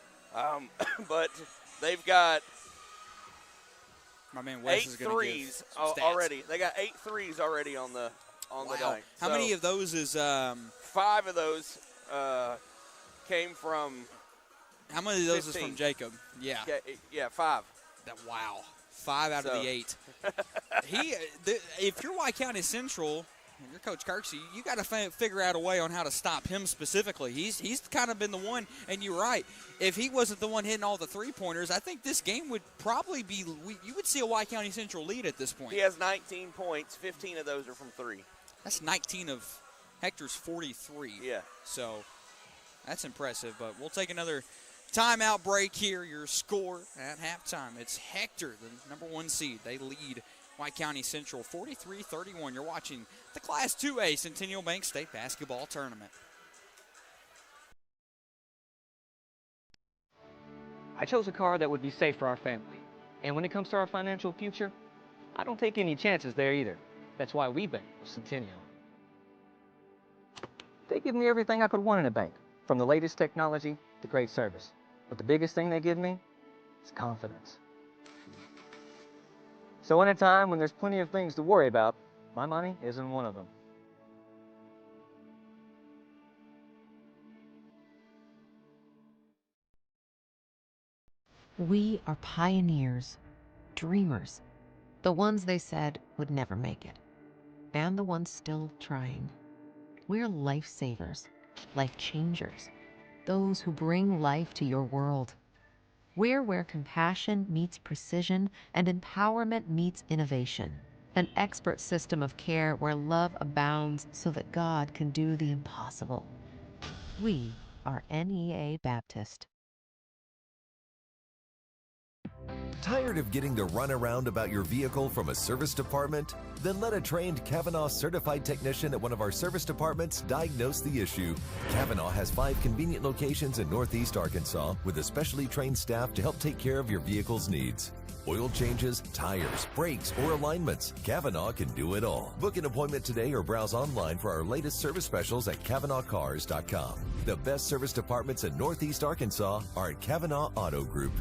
But they've got my man Wes 8 is gonna threes give already. They got 8 threes already on the night. How many of those is 5 of those came from How many of those 15. is from Jacob? Yeah. Yeah, 5. Wow. 5 out of the 8. If you're White County Central, and you're Coach Kirksey, you got to figure out a way on how to stop him specifically. He's kind of been the one, and you're right. If he wasn't the one hitting all the three-pointers, I think this game would probably be – you would see a White County Central lead at this point. He has 19 points. 15 of those are from 3. That's 19 of Hector's 43. Yeah. So that's impressive, but we'll take another timeout break here. Your score at halftime. It's Hector, the number 1 seed. They lead White County Central 43-31. You're watching the Class 2A Centennial Bank State Basketball Tournament. I chose a car that would be safe for our family. And when it comes to our financial future, I don't take any chances there either. That's why we bank with Centennial. They give me everything I could want in a bank, from the latest technology to great service. But the biggest thing they give me is confidence. So in a time when there's plenty of things to worry about, my money isn't one of them. We are pioneers, dreamers, the ones they said would never make it, and the ones still trying. We're lifesavers, life changers, those who bring life to your world. We're where compassion meets precision and empowerment meets innovation. An expert system of care where love abounds so that God can do the impossible. We are NEA Baptist. Tired of getting the runaround about your vehicle from a service department? Then let a trained Kavanaugh certified technician at one of our service departments diagnose the issue. Kavanaugh has 5 convenient locations in Northeast Arkansas with a specially trained staff to help take care of your vehicle's needs. Oil changes, tires, brakes, or alignments. Kavanaugh can do it all. Book an appointment today or browse online for our latest service specials at KavanaughCars.com. The best service departments in Northeast Arkansas are at Kavanaugh Auto Group.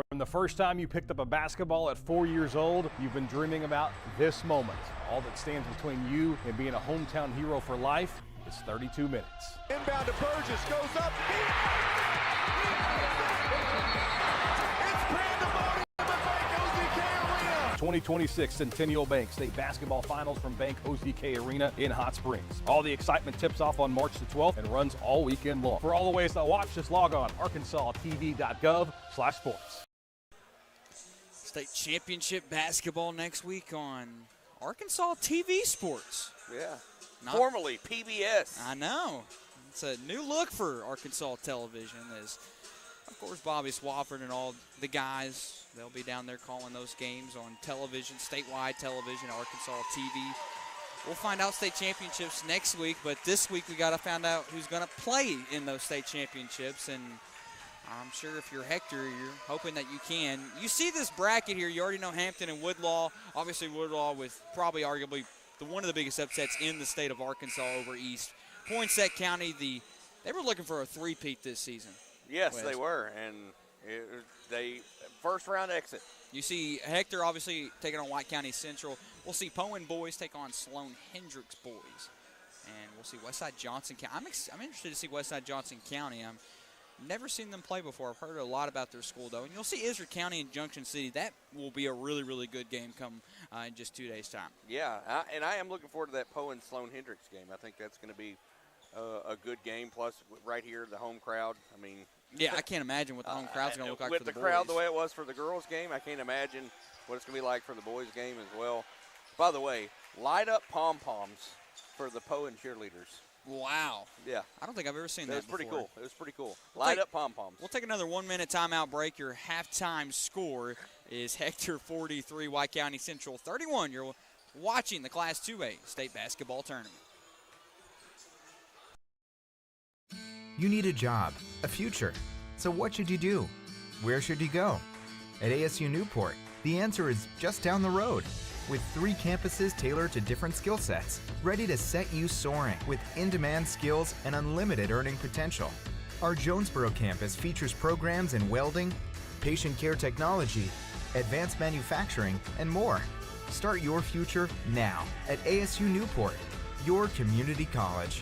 From the first time you picked up a basketball at 4 years old, you've been dreaming about this moment. All that stands between you and being a hometown hero for life is 32 minutes. Inbound to Burgess, goes up. It's pandemonium at Bank OZK Arena. 2026 Centennial Bank State Basketball Finals from Bank OZK Arena in Hot Springs. All the excitement tips off on March the 12th and runs all weekend long. For all the ways to watch, just log on arkansastv.gov/sports. State championship basketball next week on Arkansas TV Sports. Yeah. Formerly PBS. I know. It's a new look for Arkansas television. As, of course, Bobby Swafford and all the guys, they'll be down there calling those games on television, statewide television, Arkansas TV. We'll find out state championships next week, but this week we got to find out who's going to play in those state championships. And I'm sure if you're Hector, you're hoping that you can. You see this bracket here. You already know Hampton and Woodlaw. Obviously, Woodlaw with probably arguably one of the biggest upsets in the state of Arkansas over East. Poinsett County, they were looking for a three-peat this season. Yes, they were, and they first-round exit. You see Hector obviously taking on White County Central. We'll see Poen boys take on Sloan Hendricks boys. And we'll see Westside Johnson County. I'm interested to see Westside Johnson County. I've never seen them play before. I've heard a lot about their school, though. And you'll see Israel County and Junction City. That will be a really, really good game come in just 2 days' time. Yeah, and I am looking forward to that Poen-Sloan Hendricks game. I think that's going to be a good game. Plus, right here, the home crowd. I mean, yeah, I can't imagine what the home crowd's going to look like for the boys. With the crowd the way it was for the girls' game, I can't imagine what it's going to be like for the boys' game as well. By the way, light up pom-poms for the Poen cheerleaders. Wow. Yeah. I don't think I've ever seen that before. Pretty cool. It was pretty cool. Light up pom-poms. We'll take another 1-minute timeout break. Your halftime score is Hector 43, White County Central 31. You're watching the Class 2A State Basketball Tournament. You need a job, a future. So what should you do? Where should you go? At ASU Newport, the answer is just down the road. With 3 campuses tailored to different skill sets, ready to set you soaring with in-demand skills and unlimited earning potential. Our Jonesboro campus features programs in welding, patient care technology, advanced manufacturing, and more. Start your future now at ASU Newport, your community college.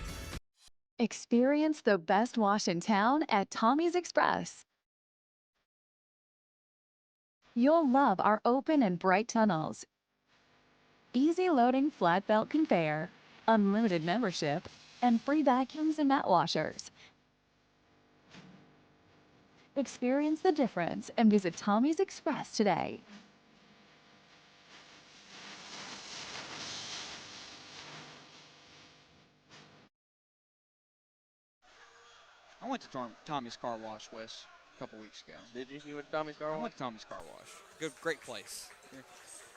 Experience the best wash in town at Tommy's Express. You'll love our open and bright tunnels, easy loading flat belt conveyor, unlimited membership, and free vacuums and mat washers. Experience the difference and visit Tommy's Express today. I went to Tommy's Car Wash, Wes, a couple weeks ago. Did you? You went to Tommy's Car Wash? I went to Tommy's Car Wash. Great place.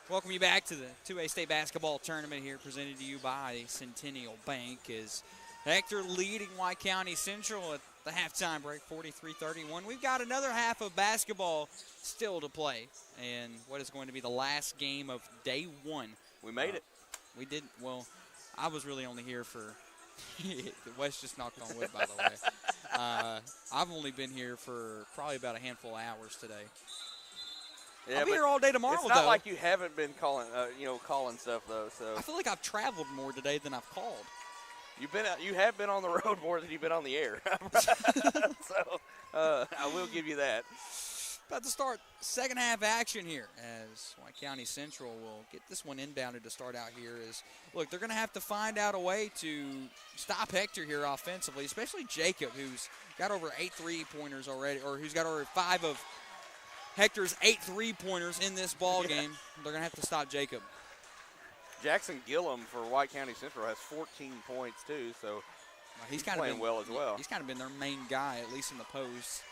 Welcome you back to the 2A State Basketball Tournament here, presented to you by Centennial Bank. Is Hector leading White County Central at the halftime break, 43-31. We've got another half of basketball still to play, and what is going to be the last game of day 1. We made it. We did. Well, I was really only here for Wes just knocked on wood, by the way. I've only been here for probably about a handful of hours today. Yeah, I'll be here all day tomorrow, It's not though. like you haven't been calling, calling stuff though. So I feel like I've traveled more today than I've called. you have been on the road more than you've been on the air. So I will give you that. About to start second half action here as White County Central will get this one inbounded to start out here. Look, they're going to have to find out a way to stop Hector here offensively, especially Jacob, who's got over 8 3-pointers already, or who's got over 5 of Hector's 8 3-pointers in this ball game. They're going to have to stop Jacob. Jackson Gillum for White County Central has 14 points too, so he's kind playing of well as well. He's kind of been their main guy, at least in the post.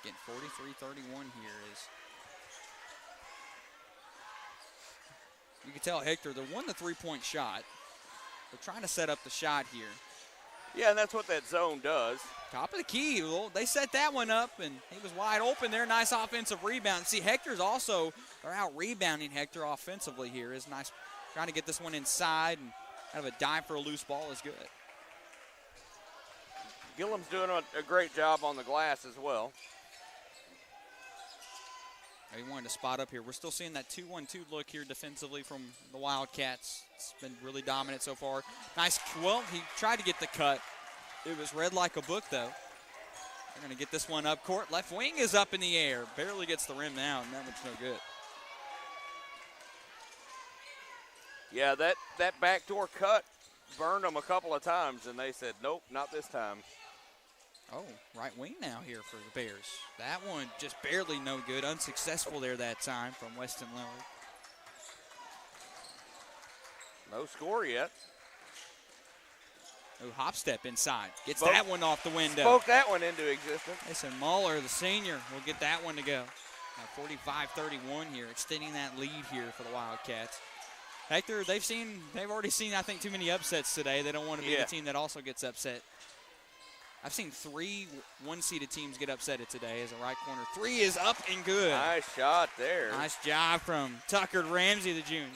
Getting 43-31 here is. You can tell Hector, they won the 3-point shot. They're trying to set up the shot here. Yeah, and that's what that zone does. Top of the key. Well, they set that one up, and he was wide open there. Nice offensive rebound. See, Hector's also, they're out rebounding Hector offensively here. Is nice, trying to get this one inside, and kind of a dive for a loose ball is good. Gillum's doing a great job on the glass as well. He wanted to spot up here. We're still seeing that 2-1-2 look here defensively from the Wildcats. It's been really dominant so far. Nice. Well, he tried to get the cut. It was read like a book, though. They're going to get this one up court. Left wing is up in the air. Barely gets the rim now, and that one's no good. Yeah, that backdoor cut burned them a couple of times, and they said, nope, not this time. Oh, right wing now here for the Bears. That one just barely no good. Unsuccessful there that time from Weston Lillard. No score yet. Oh, hop step inside. Gets Spoke that one off the window. Spoke that one into existence. Mason Muller, the senior, will get that one to go. Now 45-31 here, extending that lead here for the Wildcats. Hector, they've already seen, I think, too many upsets today. They don't want to be the team that also gets upset. I've seen 3 one-seeded teams get upset today as a right corner. 3 is up and good. Nice shot there. Nice job from Tucker Ramsey, the junior.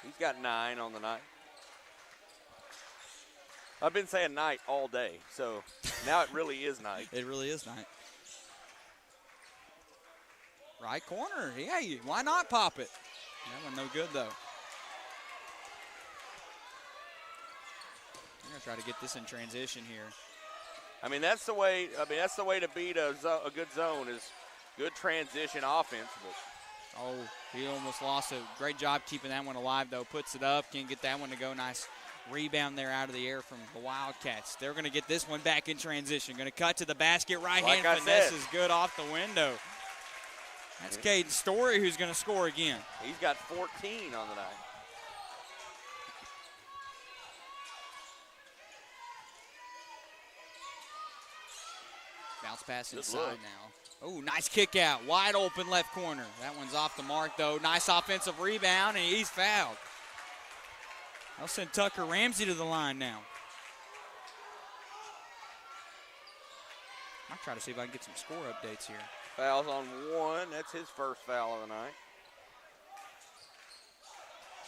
He's got 9 on the night. I've been saying night all day, so now it really is night. It really is night. Right corner. Yeah, why not pop it? That one no good, though. I'm going to try to get this in transition here. I mean, that's the way. That's the way to beat a good zone is good transition offense. But oh, he almost lost it. Great job keeping that one alive, though. Puts it up. Can't get that one to go. Nice rebound there out of the air from the Wildcats. They're going to get this one back in transition. Going to cut to the basket. Right hand finesse is good off the window. That's Caden Story who's going to score again. He's got 14 on the night. Bounce pass inside now. Oh, nice kick out. Wide open left corner. That one's off the mark, though. Nice offensive rebound, and he's fouled. I'll send Tucker Ramsey to the line now. I'll try to see if I can get some score updates here. Fouls on 1. That's his first foul of the night.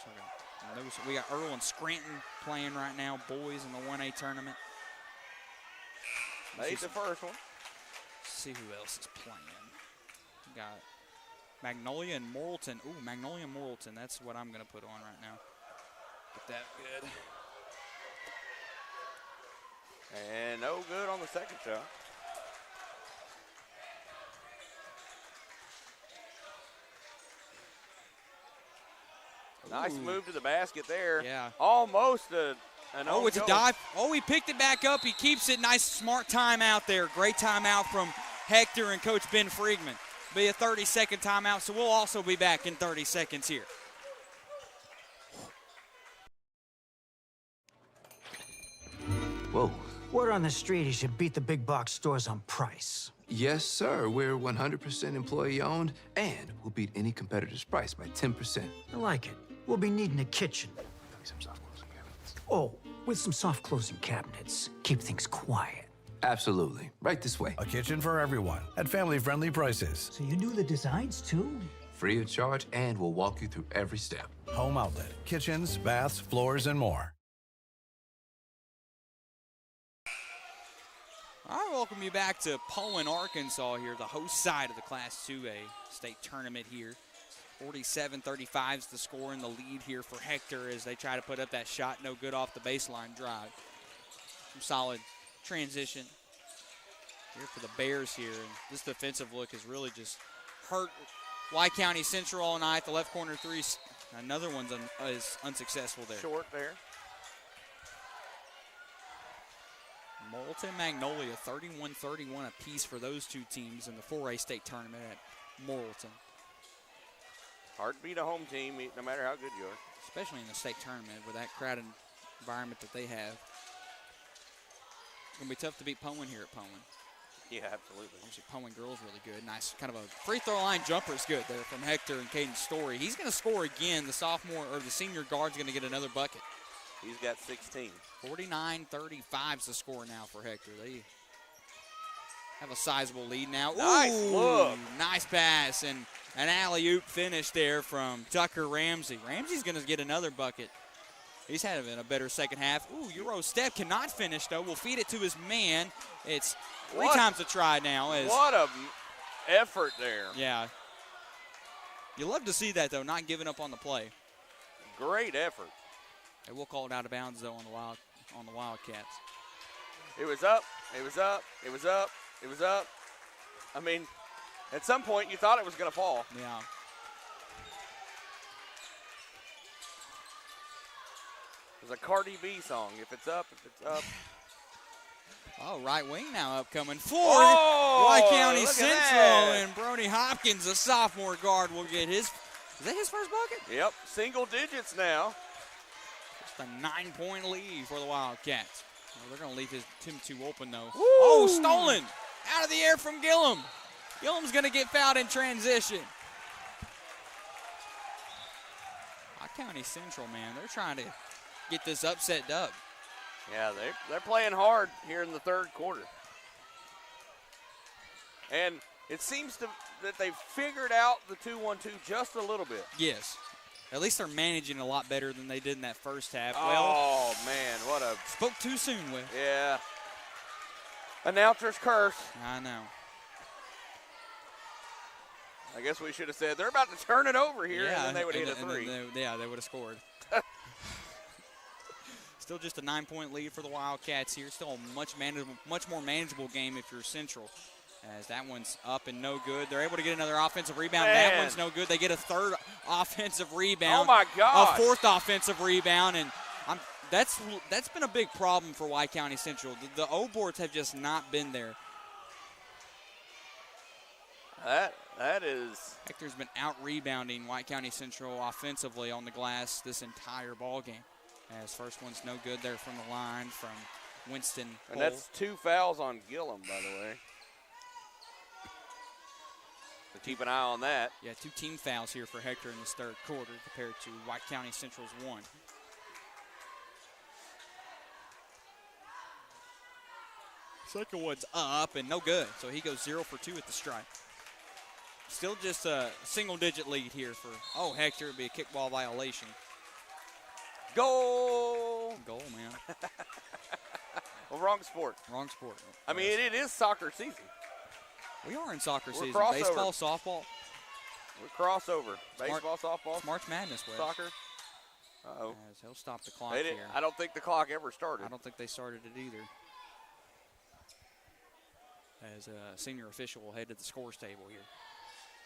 So we got Earl and Scranton playing right now, boys in the 1A tournament. Made the first one. See who else is playing. We got Magnolia and Morrilton. Ooh, Magnolia and Morrilton. That's what I'm going to put on right now. Get that good. And no good on the second shot. Nice move to the basket there. Yeah. Almost an oh, it's a dive. Oh, he picked it back up. He keeps it. Nice, smart timeout there. Great timeout from Hector and Coach Ben Friedman. Be a 30-second timeout, so we'll also be back in 30 seconds here. Whoa. Word on the street is you beat the big box stores on price. Yes, sir. We're 100% employee-owned, and we'll beat any competitor's price by 10%. I like it. We'll be needing a kitchen. Oh, with some soft closing cabinets. Keep things quiet. Absolutely. Right this way. A kitchen for everyone at family-friendly prices. So you do the designs, too? free of charge, and we'll walk you through every step. Home Outlet. Kitchens, baths, floors, and more. All right, welcome you back to Poland, Arkansas here, the host side of the Class 2A state tournament here. 47-35 is the score and the lead here for Hector as they try to put up that shot, no good off the baseline drive. Some solid transition here for the Bears here. And this defensive look has really just hurt White County Central all night. The left corner three, another one is unsuccessful there. Short there. Morrilton Magnolia, 31-31 apiece for those two teams in the 4A state tournament at Morrilton. Hard to beat a home team, no matter how good you are. Especially in the state tournament with that crowded environment that they have. It's going to be tough to beat Powen here at Powen. Yeah, absolutely. Obviously, Powen girls really good. Nice kind of a free throw line jumper is good there from Hector and Caden Story. He's going to score again. The sophomore or the senior guard's going to get another bucket. He's got 16. 49-35 is the score now for Hector. They have a sizable lead now. Nice look. Nice pass and an alley-oop finish there from Tucker Ramsey. Ramsey's going to get another bucket. He's had a better second half. Ooh, Euro step cannot finish, though. Will feed it to his man. It's three times a try now. What a effort there. Yeah. You love to see that, though, not giving up on the play. Great effort. They will call it out of bounds, though, on the Wildcats. It was up. It was up. It was up. It was up. I mean, at some point you thought it was going to fall. Yeah. There's a Cardi B song. If it's up, if it's up. Oh, right wing now upcoming for Oh, White County look at Central. that. And Brody Hopkins, a sophomore guard, will get his. Is that his first bucket? Yep, single digits now. Just a 9-point lead for the Wildcats. Well, they're going to leave him too open, though. Woo. Oh, stolen out of the air from Gillum. Gillum's going to get fouled in transition. White County Central, man, they're trying to get this upset dub. Yeah, they're playing hard here in the third quarter. And it seems that they've figured out the 2-1-2 just a little bit. Yes. At least they're managing a lot better than they did in that first half. Oh, man, what a... Spoke too soon, Will. Yeah. Announcer's curse. I know. I guess we should have said they're about to turn it over here, Yeah, and then they would hit a three. They would have scored. Still just a 9-point lead for the Wildcats here. Still a much more manageable game if you're Central. As that one's up and no good. They're able to get another offensive rebound. Man. That one's no good. They get a third offensive rebound. Oh, my God. A fourth offensive rebound. And that's been a big problem for White County Central. The O-boards have just not been there. That is... Hector's been out-rebounding White County Central offensively on the glass this entire ball game. As first one's no good there from the line from Winston And Hull. that's 2 fouls on Gillum, by the way. So keep an eye on that. Yeah, 2 team fouls here for Hector in this third quarter compared to White County Central's 1. Second one's up and no good. So he goes 0 for 2 at the stripe. Still just a single-digit lead here for, Hector. It'd be a kickball violation. Goal! Goal, man. Well, wrong sport. Wrong sport. I mean, it is soccer season. We are in soccer season. Crossover. Baseball, softball. We're crossover. Baseball, softball. It's March Madness, Will. Soccer. Uh-oh. As he'll stop the clock They here. didn't, I don't think the clock ever started. I don't think they started it either. As a senior official will head to the scores table here.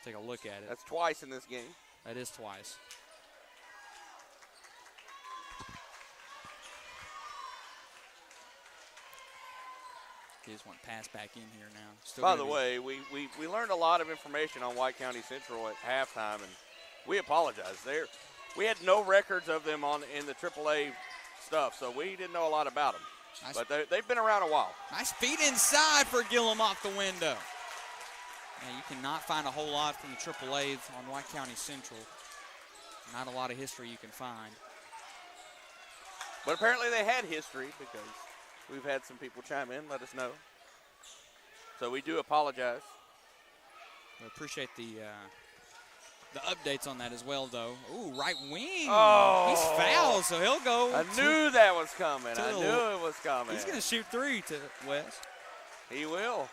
Take a look at it. That's twice in this game. That is twice. Kids want pass back in here now. Still By the way, we learned a lot of information on White County Central at halftime, and we apologize. We had no records of them in the AAA stuff, so we didn't know a lot about them. Nice. But they've been around a while. Nice feed inside for Gillum off the window. Yeah, you cannot find a whole lot from the AAA on White County Central. Not a lot of history you can find. But apparently they had history because we've had some people chime in, let us know. So we do apologize. We appreciate the the updates on that as well, though. Ooh, right wing. Oh. He's fouled, so he'll go. I knew that was coming. I to- knew it was coming. He's going to shoot 3 to Wes. He will.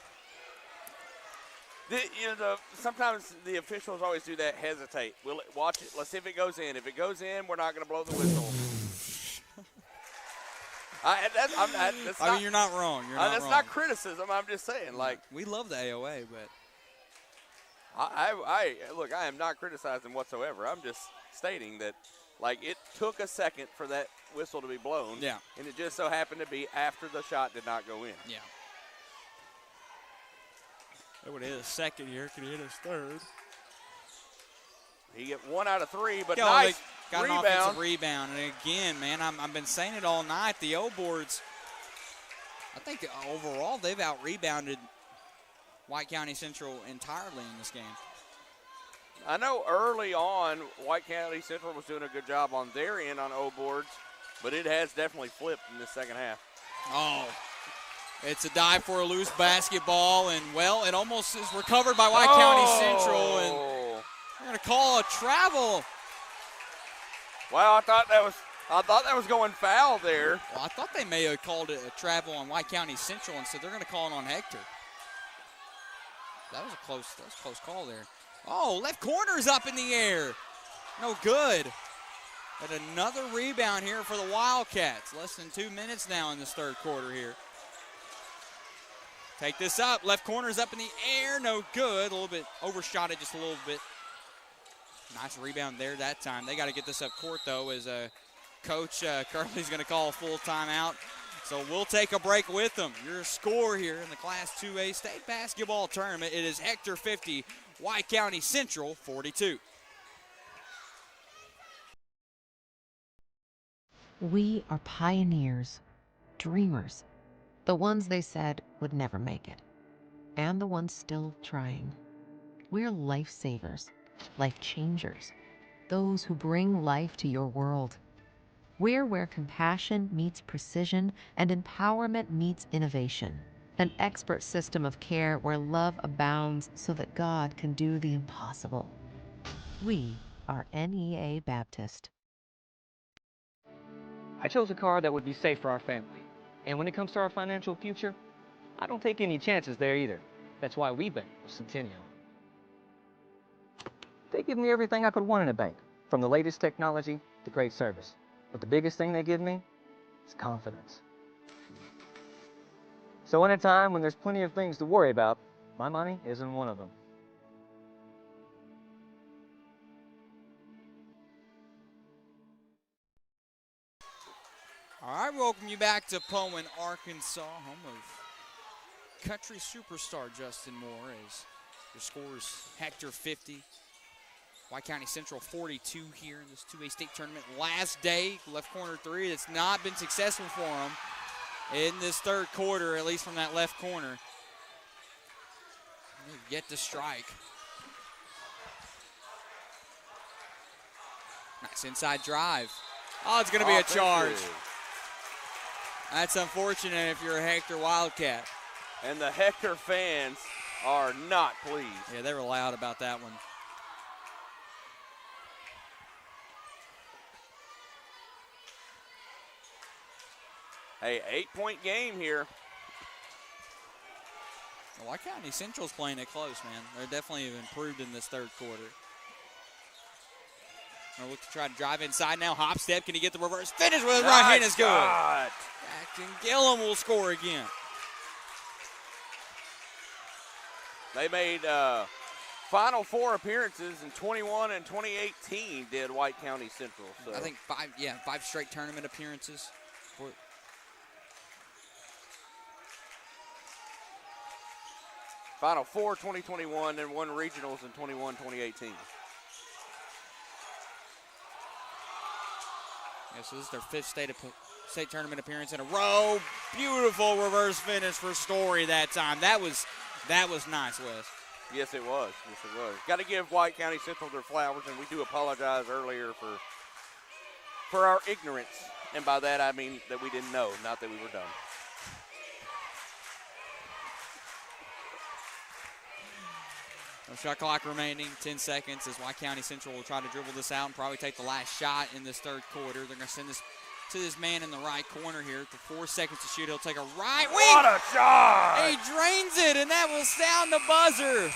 Sometimes the officials always do that, hesitate. We'll watch it. Let's see if it goes in. If it goes in, we're not going to blow the whistle. You're not wrong. You're not that's wrong. not criticism. I'm just saying, we love the AOA, but look, I am not criticizing whatsoever. I'm just stating that, it took a second for that whistle to be blown. Yeah. And it just so happened to be after the shot did not go in. Yeah. It would hit a second here. Could he hit his third? He get 1 out of 3, but got nice an rebound. offensive rebound. And again, man, I've been saying it all night. The O-boards, I think overall they've out-rebounded White County Central entirely in this game. I know early on White County Central was doing a good job on their end on O-boards, but it has definitely flipped in the second half. Oh, it's a dive for a loose basketball, and, well, it almost is recovered by White County Central, and they're going to call a travel. Wow, I thought that was going foul there. Well, I thought they may have called it a travel on White County Central, and so they're going to call it on Hector. That was a close call there. Oh, left corner's up in the air. No good. But another rebound here for the Wildcats. Less than 2 minutes now in this third quarter here. Take this up. Left corner's up in the air. No good. A little bit overshot it just a little bit. Nice rebound there that time. They got to get this up court, though, as Coach Curley's going to call a full timeout. So we'll take a break with them. Your score here in the Class 2A State Basketball Tournament, it is Hector 50, White County Central 42. We are pioneers, dreamers, the ones they said would never make it, and the ones still trying. We're lifesavers, life changers, those who bring life to your world. We're where compassion meets precision and empowerment meets innovation. An expert system of care where love abounds so that God can do the impossible. We are NEA Baptist. I chose a car that would be safe for our family. And when it comes to our financial future, I don't take any chances there either. That's why we bank with Centennial. They give me everything I could want in a bank, from the latest technology to great service. But the biggest thing they give me is confidence. So in a time when there's plenty of things to worry about, my money isn't one of them. All right, welcome you back to Powen, Arkansas, home of country superstar Justin Moore, as your scores Hector 50, White County Central 42 here in this 2A state tournament. Last day, left corner three that's not been successful for them in this third quarter, at least from that left corner. They've yet to strike. Nice inside drive. Oh, it's going to be a charge. That's unfortunate if you're a Hector Wildcat. And the Hector fans are not pleased. Yeah, they were loud about that one. Hey, 8-point game here. White County Central's playing it close, man. They're definitely improved in this third quarter. They'll look to try to drive inside now. Hop step. Can he get the reverse finish with his right hand? Is good. Jackson Gillum will score again. They made Final Four appearances in 21 and 2018, did White County Central. So. I think five straight tournament appearances. Final Four 2021 and won regionals in 21-2018. Yeah, so this is their fifth state tournament appearance in a row. Beautiful reverse finish for Story that time. That was nice, Wes. Yes, it was. Yes, it was. Got to give White County Central their flowers, and we do apologize earlier for our ignorance. And by that, I mean that we didn't know, not that we were dumb. No shot clock remaining, 10 seconds as White County Central will try to dribble this out and probably take the last shot in this third quarter. They're going to send this to this man in the right corner here. For 4 seconds to shoot, he'll take a right wing. What a shot! He drains it, and that will sound the buzzer.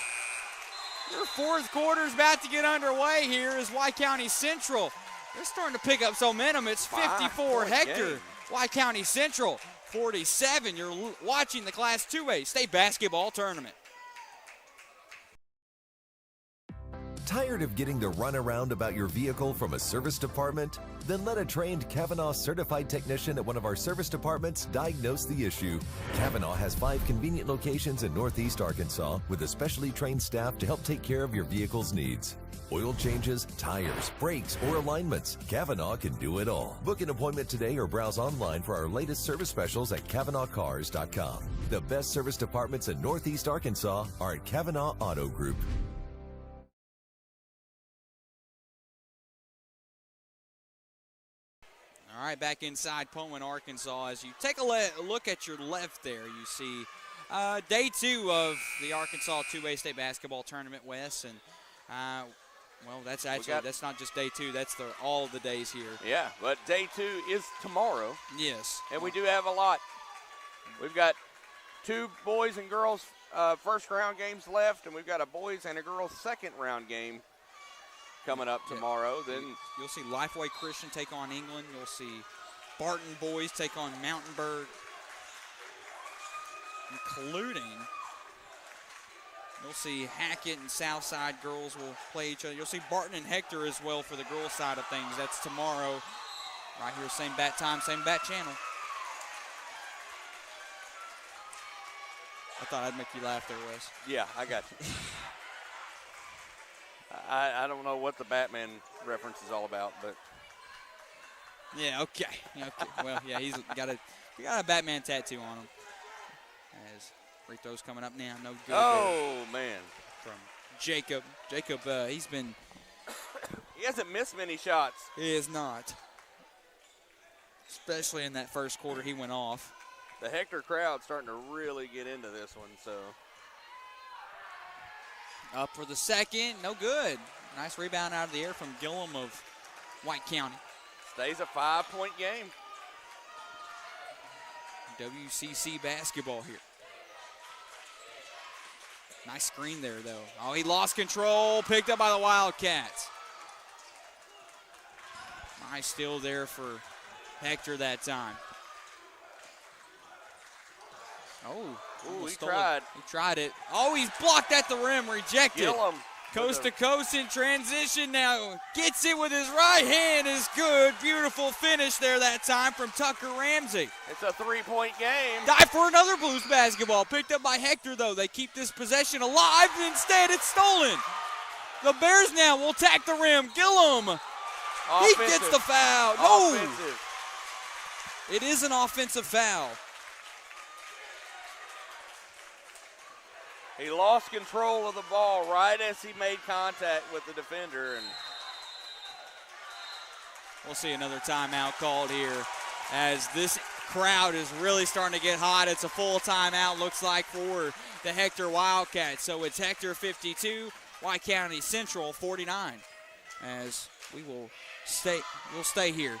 Your fourth quarter is about to get underway here as White County Central. They're starting to pick up some momentum. It's 54 Hector. Game. White County Central, 47. You're watching the Class 2A State Basketball Tournament. Tired of getting the runaround about your vehicle from a service department? Then let a trained Kavanaugh certified technician at one of our service departments diagnose the issue. Kavanaugh has 5 convenient locations in Northeast Arkansas with a specially trained staff to help take care of your vehicle's needs. Oil changes, tires, brakes, or alignments. Kavanaugh can do it all. Book an appointment today or browse online for our latest service specials at KavanaughCars.com. The best service departments in Northeast Arkansas are at Kavanaugh Auto Group. All right, back inside Pullman, Arkansas. As you take a look at your left there, you see day 2 of the Arkansas 2A State Basketball Tournament, Wes. And, well, that's not just day 2. That's all of the days here. Yeah, but day 2 is tomorrow. Yes. And we do have a lot. We've got 2 boys and girls first round games left, and we've got a boys and a girls second round game coming up tomorrow. Then you'll see Lifeway Christian take on England. You'll see Barton boys take on Mountainburg, including you'll see Hackett and Southside girls will play each other. You'll see Barton and Hector as well for the girls side of things. That's tomorrow, right here, same bat time, same bat channel. I thought I'd make you laugh there, Wes. Yeah, I got you. I don't know what the Batman reference is all about, but yeah, okay. Well, yeah, he's got a Batman tattoo on him. As free throws coming up now, no good. Oh man, from Jacob. Jacob, he's been. He hasn't missed many shots. He is not, especially in that first quarter. He went off. The Hector crowd's starting to really get into this one, so. Up for the second, no good. Nice rebound out of the air from Gillum of White County. Stays a 5-point game. WCC basketball here. Nice screen there, though. Oh, he lost control, picked up by the Wildcats. Nice steal there for Hector that time. Oh. Ooh, he tried. He tried it. Oh, he's blocked at the rim, rejected. Gillum. Coast to coast in transition now. Gets it with his right hand, is good. Beautiful finish there that time from Tucker Ramsey. It's a 3-point game. Dive for another Blues basketball. Picked up by Hector, though. They keep this possession alive. Instead, it's stolen. The Bears now will attack the rim. Gillum. Offensive. He gets the foul. No. Offensive. It is an offensive foul. He lost control of the ball right as he made contact with the defender. And we'll see another timeout called here as this crowd is really starting to get hot. It's a full timeout, looks like, for the Hector Wildcats. So it's Hector 52, White County Central 49. As we'll stay here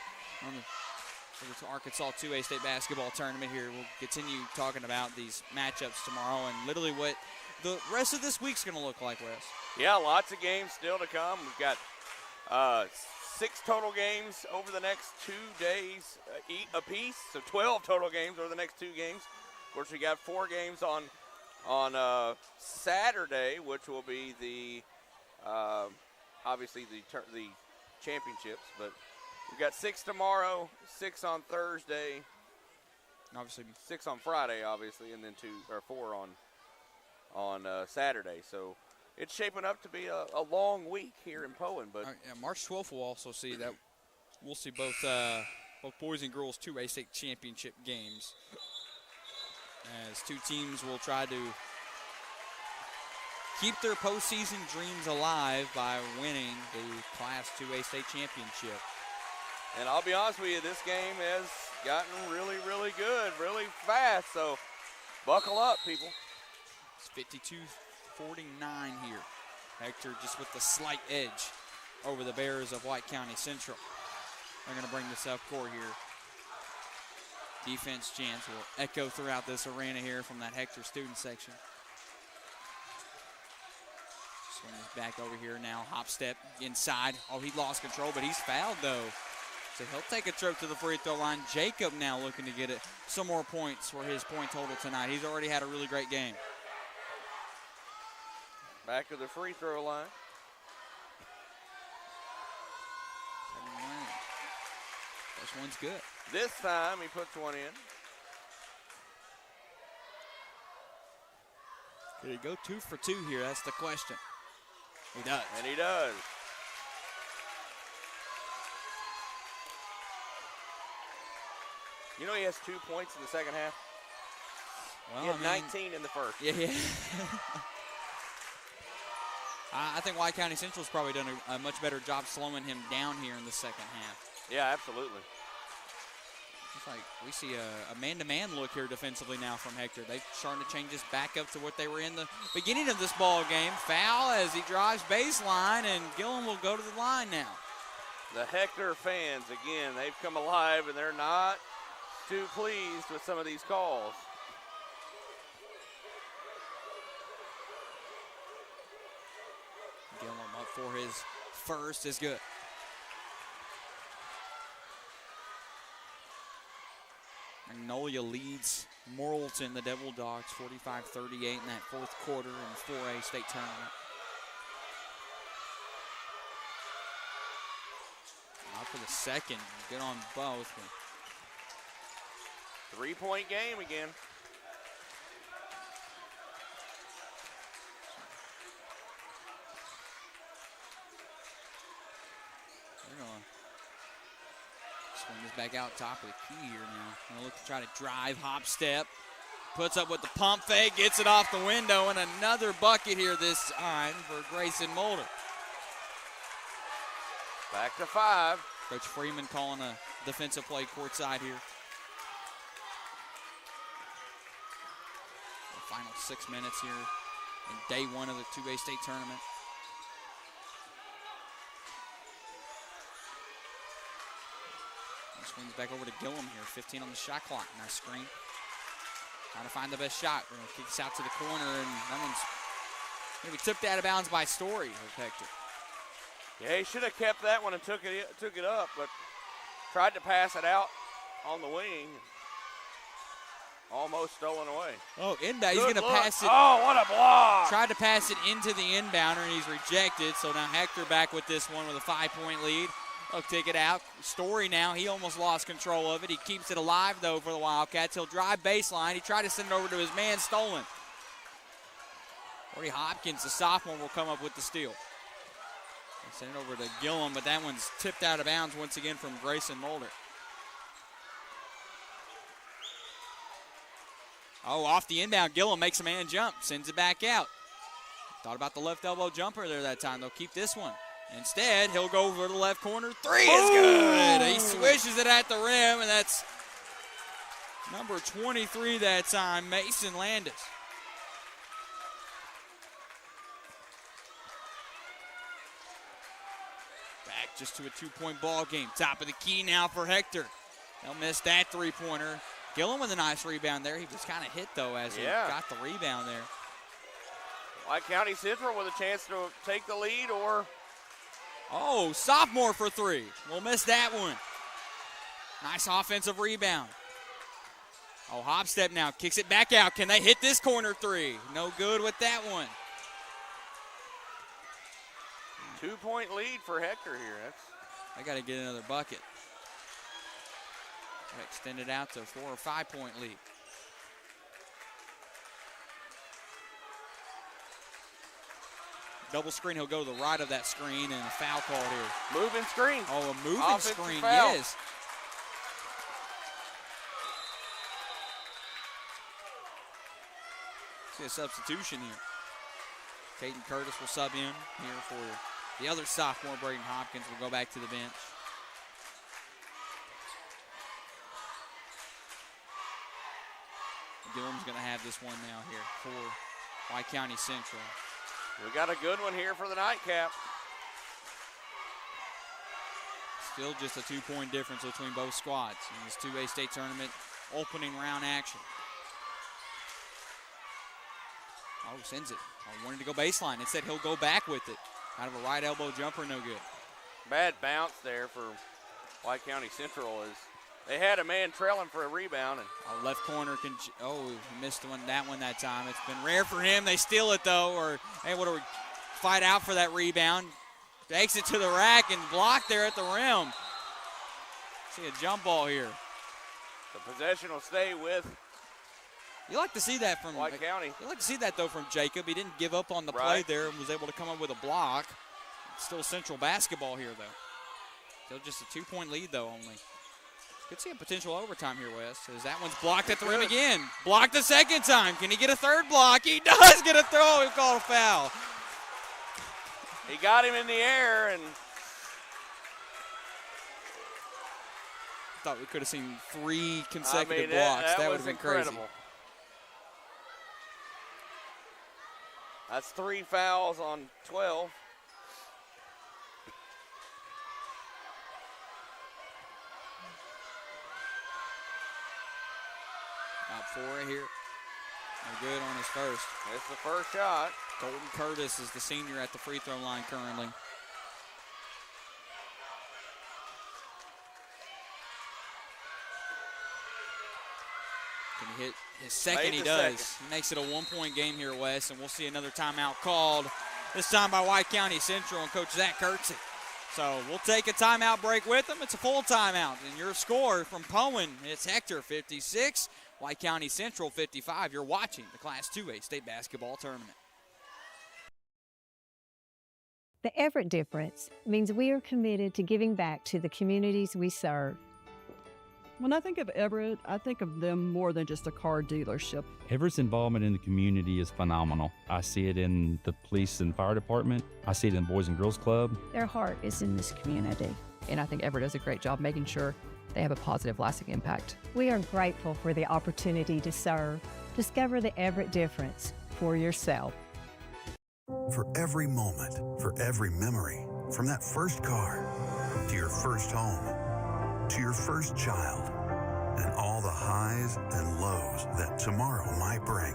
for the Arkansas 2A State Basketball Tournament here. We'll continue talking about these matchups tomorrow and literally what the rest of this week's going to look like, Wes. Yeah, lots of games still to come. We've got 6 total games over the next 2 days apiece, so 12 total games over the next 2 games. Of course, we got 4 games on Saturday, which will be the obviously the championships, but we've got 6 tomorrow, 6 on Thursday, obviously 6 on Friday, obviously, and then 2 or 4 on Saturday. So it's shaping up to be a long week here in Poen. But March 12th we'll also see that we'll see both boys and girls 2A state championship games, as 2 teams will try to keep their postseason dreams alive by winning the Class 2A state championship. And I'll be honest with you, this game has gotten really, really good, really fast. So buckle up, people. It's 52-49 here. Hector just with the slight edge over the Bears of White County Central. They're going to bring this up court here. Defense chants will echo throughout this arena here from that Hector student section. Swing this back over here now. Hop step inside. Oh, he lost control, but he's fouled though. So he'll take a trip to the free throw line. Jacob now looking to get it some more points for his point total tonight. He's already had a really great game. Back to the free throw line. 7-9. This one's good. This time he puts one in. Could he go 2 for 2 here? That's the question. He does. And he does. You know he has 2 points in the second half? Well, he had 19 in the first. Yeah. I think White County Central's probably done a much better job slowing him down here in the second half. Yeah, absolutely. It's like we see a man-to-man look here defensively now from Hector. They're starting to change this back up to what they were in the beginning of this ball game. Foul as he drives baseline, and Gillum will go to the line now. The Hector fans, again, they've come alive, and they're not too pleased with some of these calls. Gillum up for his first is good. Magnolia leads Morrilton, the Devil Dogs, 45-38 in that fourth quarter in the 4A state tournament. Out for the second. Good on both. 3-point game again. They're going to swing this back out top of the key here now. Going to look to try to drive, hop step. Puts up with the pump fake, gets it off the window, and another bucket here this time for Grayson Mulder. Back to 5. Coach Freeman calling a defensive play courtside here. The final 6 minutes here in day 1 of the 2A state tournament. Swings back over to Gillum here, 15 on the shot clock. Nice screen. Trying to find the best shot. We're going to kick this out to the corner, and that one's going to be tipped out of bounds by Story of Hector. Yeah, he should have kept that one and took it up, but tried to pass it out on the wing. Almost stolen away. Oh, inbound. He's going to pass it. Oh, what a block. Tried to pass it into the inbounder, and he's rejected. So now Hector back with this one with a 5-point lead. They'll take it out. Story now, he almost lost control of it. He keeps it alive, though, for the Wildcats. He'll drive baseline. He tried to send it over to his man, stolen. Corey Hopkins, the sophomore, will come up with the steal. They send it over to Gillum, but that one's tipped out of bounds once again from Grayson Mulder. Oh, off the inbound, Gillum makes a man jump, sends it back out. Thought about the left elbow jumper there that time. They'll keep this one. Instead, he'll go over to the left corner. 3 is good. He swishes it at the rim, and that's number 23 that time, Mason Landis. Back just to a 2-point ball game. Top of the key now for Hector. They'll miss that 3-pointer. Gillum with a nice rebound there. He was kind of hit, though, as he got the rebound there. White County Central with a chance to take the lead or... Oh, sophomore for 3. We'll miss that one. Nice offensive rebound. Oh, hop step now. Kicks it back out. Can they hit this corner 3? No good with that one. 2-point lead for Hector here. I got to get another bucket. Extend it out to a 4 or 5-point lead. Double screen, he'll go to the right of that screen, and a foul called here. Moving screen. Oh, a moving Offensive screen, foul. yes. See a substitution here. Caden Curtis will sub in here for the other sophomore. Braden Hopkins will go back to the bench. Gillum's going to have this one now here for White County Central. We got a good one here for the nightcap. Still just a 2-point difference between both squads in this 2A state tournament opening round action. Oh, sends it. I wanted to go baseline. Instead, he'll go back with it. Out of a right elbow jumper, no good. Bad bounce there for White County Central. They had a man trailing for a rebound. And left corner can, he missed that one that time. It's been rare for him. They steal it though, or able to fight out for that rebound. Takes it to the rack and blocked there at the rim. See a jump ball here. The possession will stay with You like to see that from White County. You like to see that though from Jacob. He didn't give up on the play there and was able to come up with a block. Still Central basketball here though. Still just a 2-point lead though only. Could see a potential overtime here, Wes, as that one's blocked at the rim again. Blocked the second time. Can he get a third block? He does get a throw. He called a foul. He got him in the air and thought we could have seen 3 consecutive blocks. That would have been crazy. That's 3 fouls on 12. Out 4 here. No good on his first. It's the first shot. Colton Curtis is the senior at the free throw line currently. Can he hit his second? He does. He makes it a 1-point game here, Wes, and we'll see another timeout called, this time by White County Central and Coach Zach Kurtzy. So we'll take a timeout break with them. It's a full timeout. And your score from Poen, it's Hector 56, White County Central 55. You're watching the Class 2A state basketball tournament. The Everett difference means we are committed to giving back to the communities we serve. When I think of Everett, I think of them more than just a car dealership. Everett's involvement in the community is phenomenal. I see it in the police and fire department. I see it in the Boys and Girls Club. Their heart is in this community. And I think Everett does a great job making sure they have a positive, lasting impact. We are grateful for the opportunity to serve. Discover the Everett difference for yourself. For every moment, for every memory, from that first car to your first home, to your first child, and all the highs and lows that tomorrow might bring.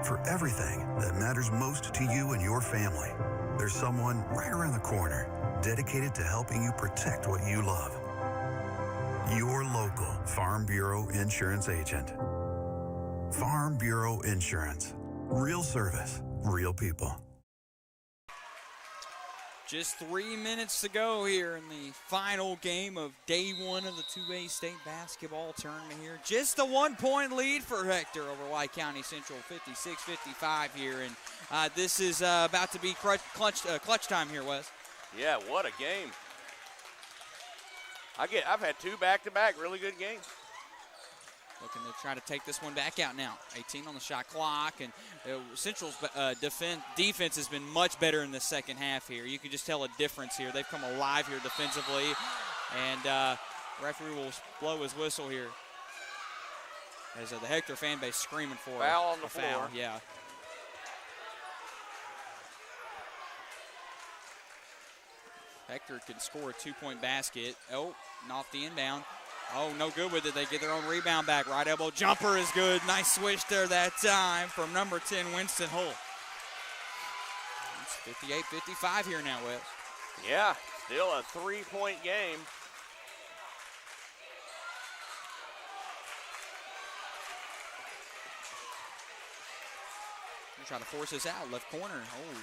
For everything that matters most to you and your family, there's someone right around the corner dedicated to helping you protect what you love. Your local Farm Bureau Insurance agent. Farm Bureau Insurance. Real service, real people. Just 3 minutes to go here in the final game of day 1 of the 2A state basketball tournament here. Just a 1-point lead for Hector over White County Central, 56-55 here. And this is about to be clutch time here, Wes. Yeah, what a game. I've had 2 back-to-back really good games. Looking to try to take this one back out now. 18 on the shot clock, and Central's defense has been much better in the second half here. You can just tell a difference here. They've come alive here defensively, and referee will blow his whistle here as the Hector fan base screaming for foul on the floor. floor. Yeah. Hector can score a 2-point basket. Oh, and off the inbound. Oh, no good with it. They get their own rebound back. Right elbow jumper is good. Nice switch there that time from number 10, Winston Hull. It's 58-55 here now, Wes. Yeah, still a 3-point game. Trying to force this out. Left corner. Oh.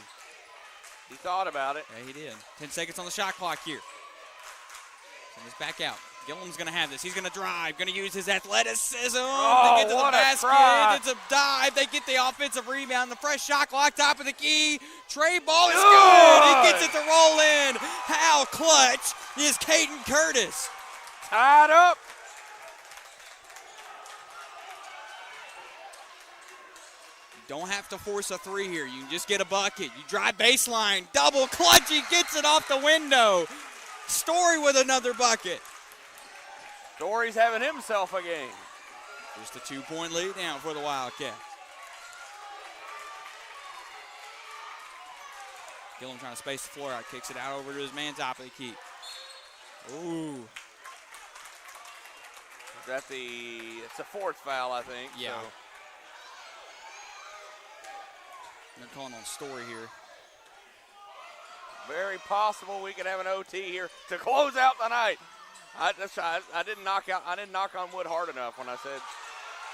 He thought about it. Yeah, he did. 10 seconds on the shot clock here. Send this back out. Gillen's going to have this. He's going to drive. Going to use his athleticism to get to the basket. It's a dive. They get the offensive rebound. The fresh shot clock, top of the key. Trey ball is good. He gets it to roll in. How clutch is Caden Curtis. Tied up. You don't have to force a 3 here. You can just get a bucket. You drive baseline. Double clutch. He gets it off the window. Story with another bucket. Story's having himself a game. Just a 2-point lead now for the Wildcats. Gillum trying to space the floor out, kicks it out over to his man top of the key. Ooh. Is that it's a fourth foul, I think. Yeah. So. They're calling on Story here. Very possible we could have an OT here to close out the night. I didn't knock on wood hard enough when I said.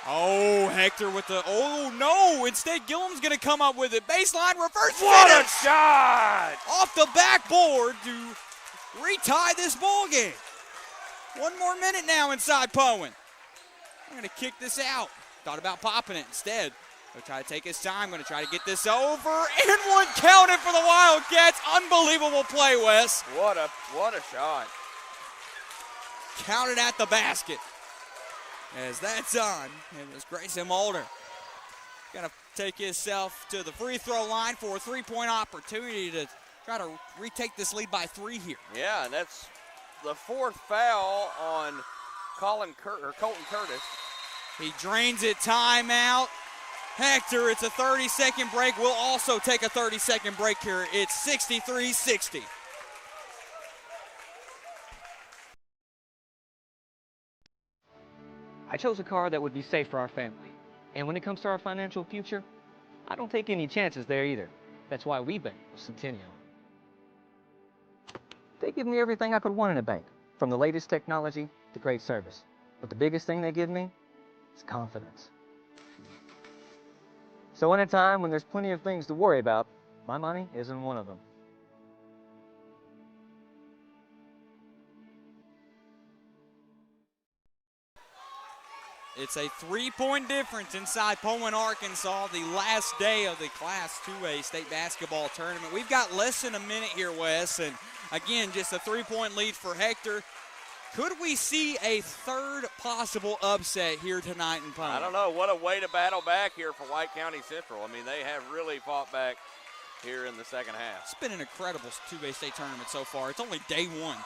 Oh, Hector with the, oh no, instead Gillum's gonna come up with it. Baseline reverse What finish! a shot! Off the backboard to retie this ball game. 1 more minute now inside Powen. I'm gonna kick this out. Thought about popping it instead. He'll try to take his time, gonna try to get this over, and one counted for the Wildcats. Unbelievable play, Wes. What a shot. Counted at the basket. As that's on, it was Grayson Mulder. Gonna take himself to the free throw line for a 3-point opportunity to try to retake this lead by 3 here. Yeah, and that's the 4th foul on Colton Curtis. He drains it, timeout. Hector, it's a 30-second break. We'll also take a 30-second break here. It's 63-60. I chose a car that would be safe for our family. And when it comes to our financial future, I don't take any chances there either. That's why we bank with Centennial. They give me everything I could want in a bank, from the latest technology to great service. But the biggest thing they give me is confidence. So in a time when there's plenty of things to worry about, my money isn't one of them. It's a 3-point difference inside Powen, Arkansas, the last day of the Class 2A state basketball tournament. We've got less than a minute here, Wes, and again, just a 3-point lead for Hector. Could we see a third possible upset here tonight in Powen? I don't know. What a way to battle back here for White County Central. I mean, they have really fought back here in the second half. It's been an incredible 2A state tournament so far. It's only day 1.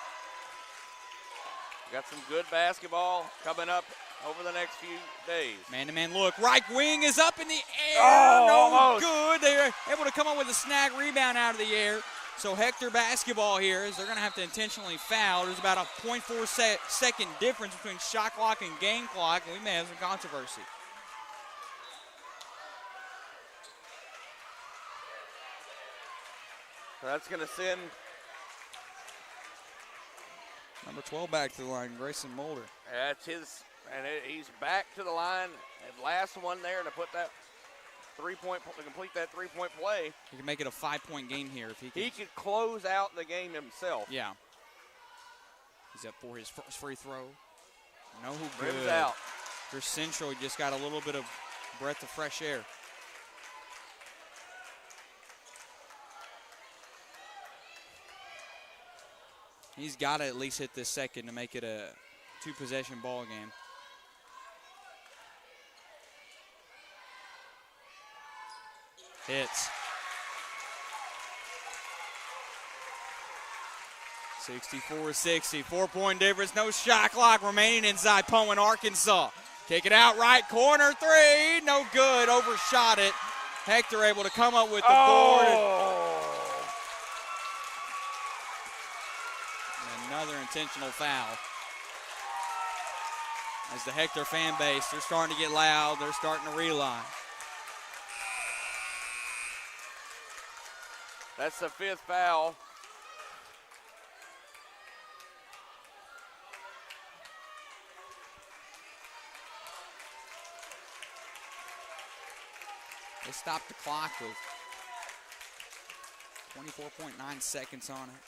Got some good basketball coming up over the next few days. Man-to-man look. Right wing is up in the air. Oh, no almost. Good. They're able to come up with a snag rebound out of the air. So Hector basketball here is they're going to have to intentionally foul. There's about a 0.4 second difference between shot clock and game clock, and we may have some controversy. So that's going to send number 12 back to the line, Grayson Mulder. That's his, and he's back to the line. And last one there to put that 3-point, to complete that 3-point play. He can make it a 5-point game here if he can. He could close out the game himself. Yeah. He's up for his first free throw. No Rims good. out. For Central, just got a little bit of breath of fresh air. He's got to at least hit this second to make it a 2-possession ball game. Hits. 64-60, 4-point difference, no shot clock remaining inside Powen, Arkansas. Kick it out, right corner, 3, no good, overshot it. Hector able to come up with the board. And another intentional foul. As the Hector fan base, they're starting to get loud, they're starting to reline. That's the 5th foul. They stopped the clock with 24.9 seconds on it.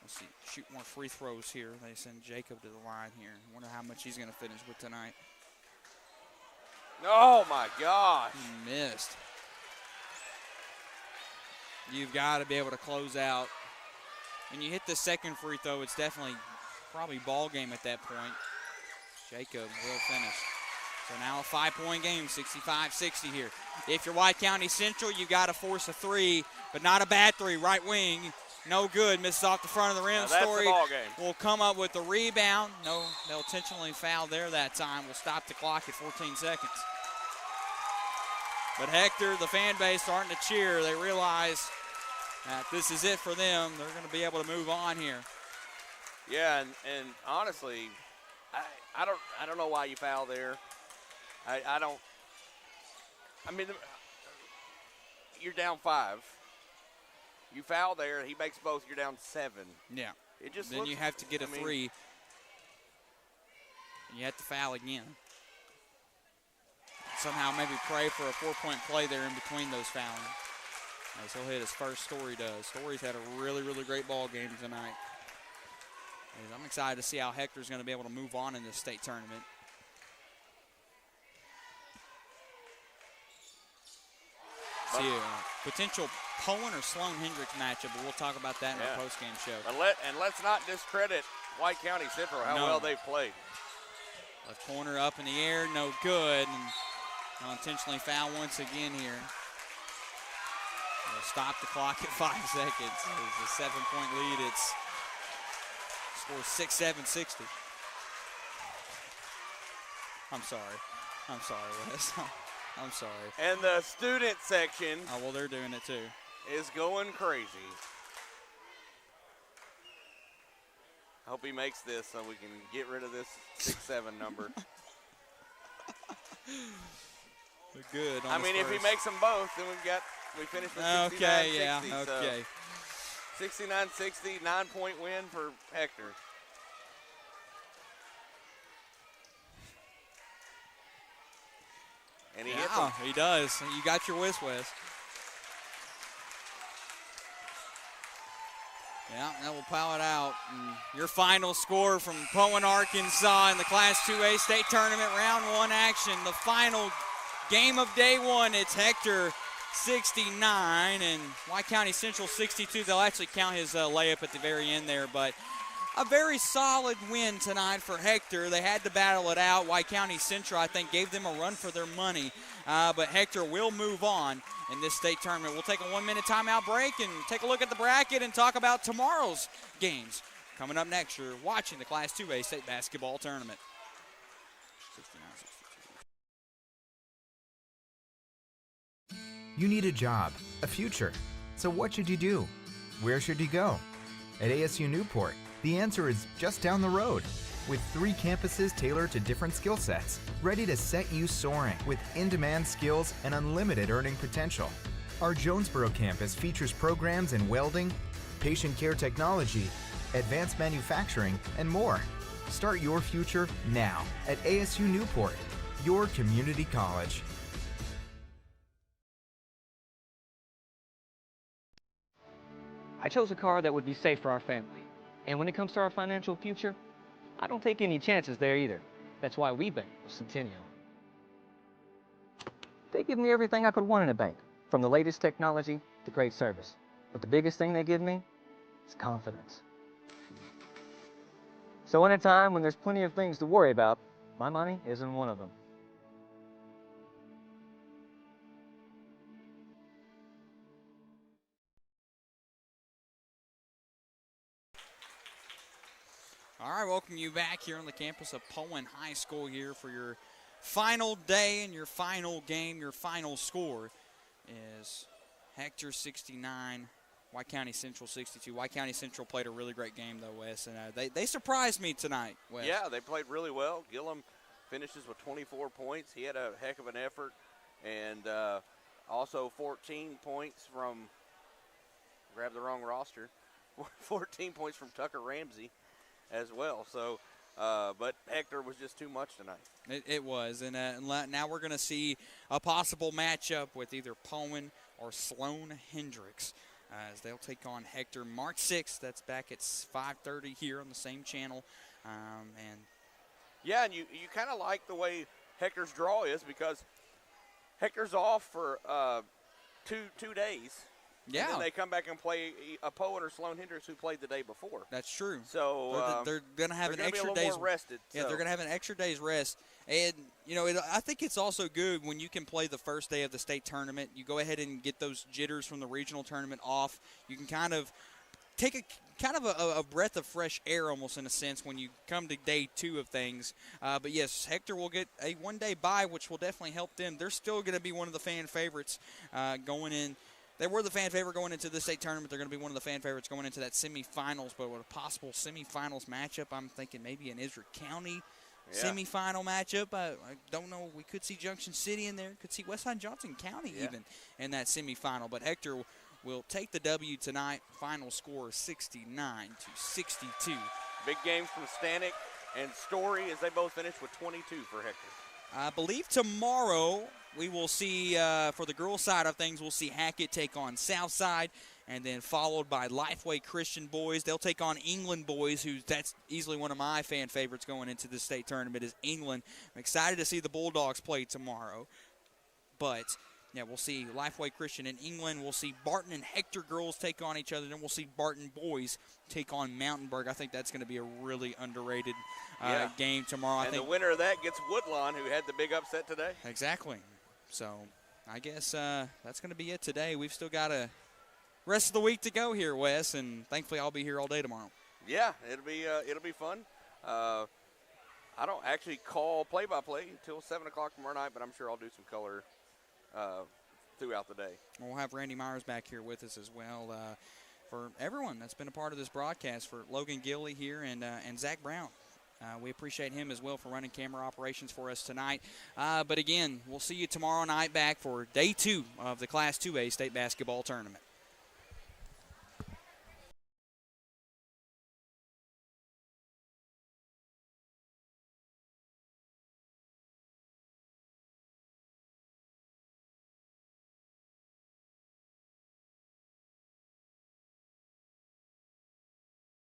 Let's see, shoot more free throws here. They send Jacob to the line here. Wonder how much he's going to finish with tonight. Oh, my gosh. He missed. You've got to be able to close out. When you hit the second free throw, it's definitely probably ball game at that point. Jacob will finish. So now a 5-point game, 65-60 here. If you're White County Central, you got to force a 3, but not a bad 3. Right wing, no good. Misses off the front of the rim. Now that's Story the ball game. will come up with the rebound. No, they'll intentionally foul there that time. We'll stop the clock at 14 seconds. But Hector, the fan base, starting to cheer. They realize This is it for them. They're going to be able to move on here. Yeah, and honestly, I don't know why you foul there. I don't. I mean, you're down 5. You foul there. He makes both. You're down 7. Yeah. It just then you have to get a 3. And you have to foul again. Somehow maybe pray for a 4-point play there in between those fouling. As he'll hit his first. Story does. Story's had a really, really great ball game tonight. As I'm excited to see how Hector's going to be able to move on in this state tournament. See a potential Powen or Sloan Hendricks matchup, but we'll talk about that in our postgame show. And let's not discredit White County Central, how well they played. Left corner up in the air, no good. And I'll intentionally foul once again here. We'll stop the clock at 5 seconds. It's a 7-point lead. It's score 6-7-60. I'm sorry, Wes. I'm sorry. And the student section. Oh, well, they're doing it too. Is going crazy. Hope he makes this so we can get rid of this 6-7 number. Good. I mean, if he makes them both, then we finish with 69-60. Okay, yeah, okay. So 69-60, 9-point win for Hector. And he hits him. He does. You got your West. Yeah, that will power it out. And your final score from Powen, Arkansas in the Class 2A state tournament round 1 action. The final game of day 1. It's Hector 69 and White County Central 62. They'll actually count his layup at the very end there, but a very solid win tonight for Hector. They had to battle it out. White County Central, I think, gave them a run for their money. But Hector will move on in this state tournament. We'll take a 1-minute timeout break and take a look at the bracket and talk about tomorrow's games. Coming up next, you're watching the Class 2A state basketball tournament. You need a job, a future. So what should you do? Where should you go? At ASU Newport, the answer is just down the road. With 3 campuses tailored to different skill sets, ready to set you soaring with in-demand skills and unlimited earning potential. Our Jonesboro campus features programs in welding, patient care technology, advanced manufacturing, and more. Start your future now at ASU Newport, your community college. I chose a car that would be safe for our family. And when it comes to our financial future, I don't take any chances there either. That's why we bank with Centennial. They give me everything I could want in a bank, from the latest technology to great service. But the biggest thing they give me is confidence. So in a time when there's plenty of things to worry about, my money isn't one of them. All right, welcome you back here on the campus of Powen High School here for your final day and your final game. Your final score is Hector 69, White County Central 62. White County Central played a really great game, though, Wes, and they surprised me tonight, Wes. Yeah, they played really well. Gillum finishes with 24 points. He had a heck of an effort, and also 14 points from, grab the wrong roster, 14 points from Tucker Ramsey as well. So, but Hector was just too much tonight. It was, and now we're going to see a possible matchup with either Powen or Sloan Hendricks as they'll take on Hector March 6th. That's back at 5:30 here on the same channel. And yeah, and you kind of like the way Hector's draw is because Hector's off for two days. Yeah. And then they come back and play a Powen or Sloan Hendricks who played the day before. That's true. So they're going to have an extra day's rested. Yeah, they're going to have an extra day's rest. And, you know, I think it's also good when you can play the first day of the state tournament. You go ahead and get those jitters from the regional tournament off. You can kind of take a breath of fresh air almost in a sense when you come to day 2 of things. But, yes, Hector will get a one-day bye, which will definitely help them. They're still going to be one of the fan favorites going in They were the fan favorite going into the state tournament. They're going to be one of the fan favorites going into that semifinals. But with a possible semifinals matchup, I'm thinking maybe an Israel County semifinal matchup. I don't know. We could see Junction City in there. Could see Westside Johnson County even in that semifinal. But Hector will take the W tonight. Final score 69-62. Big games from Stanek and Story as they both finish with 22 for Hector. I believe tomorrow we will see, for the girls' side of things, we'll see Hackett take on Southside, and then followed by Lifeway Christian boys. They'll take on England boys, that's easily one of my fan favorites going into the state tournament is England. I'm excited to see the Bulldogs play tomorrow. But, yeah, we'll see Lifeway Christian and England. We'll see Barton and Hector girls take on each other. Then we'll see Barton boys take on Mountainburg. I think that's going to be a really underrated game tomorrow. And the winner of that gets Woodlawn, who had the big upset today. Exactly. So I guess that's going to be it today. We've still got a rest of the week to go here, Wes, and thankfully I'll be here all day tomorrow. Yeah, it'll be fun. I don't actually call play-by-play until 7 o'clock tomorrow night, but I'm sure I'll do some color throughout the day. We'll have Randy Myers back here with us as well. For everyone that's been a part of this broadcast, for Logan Gilly here and Zach Brown. We appreciate him as well for running camera operations for us tonight. But again, we'll see you tomorrow night back for day 2 of the Class 2A state basketball tournament.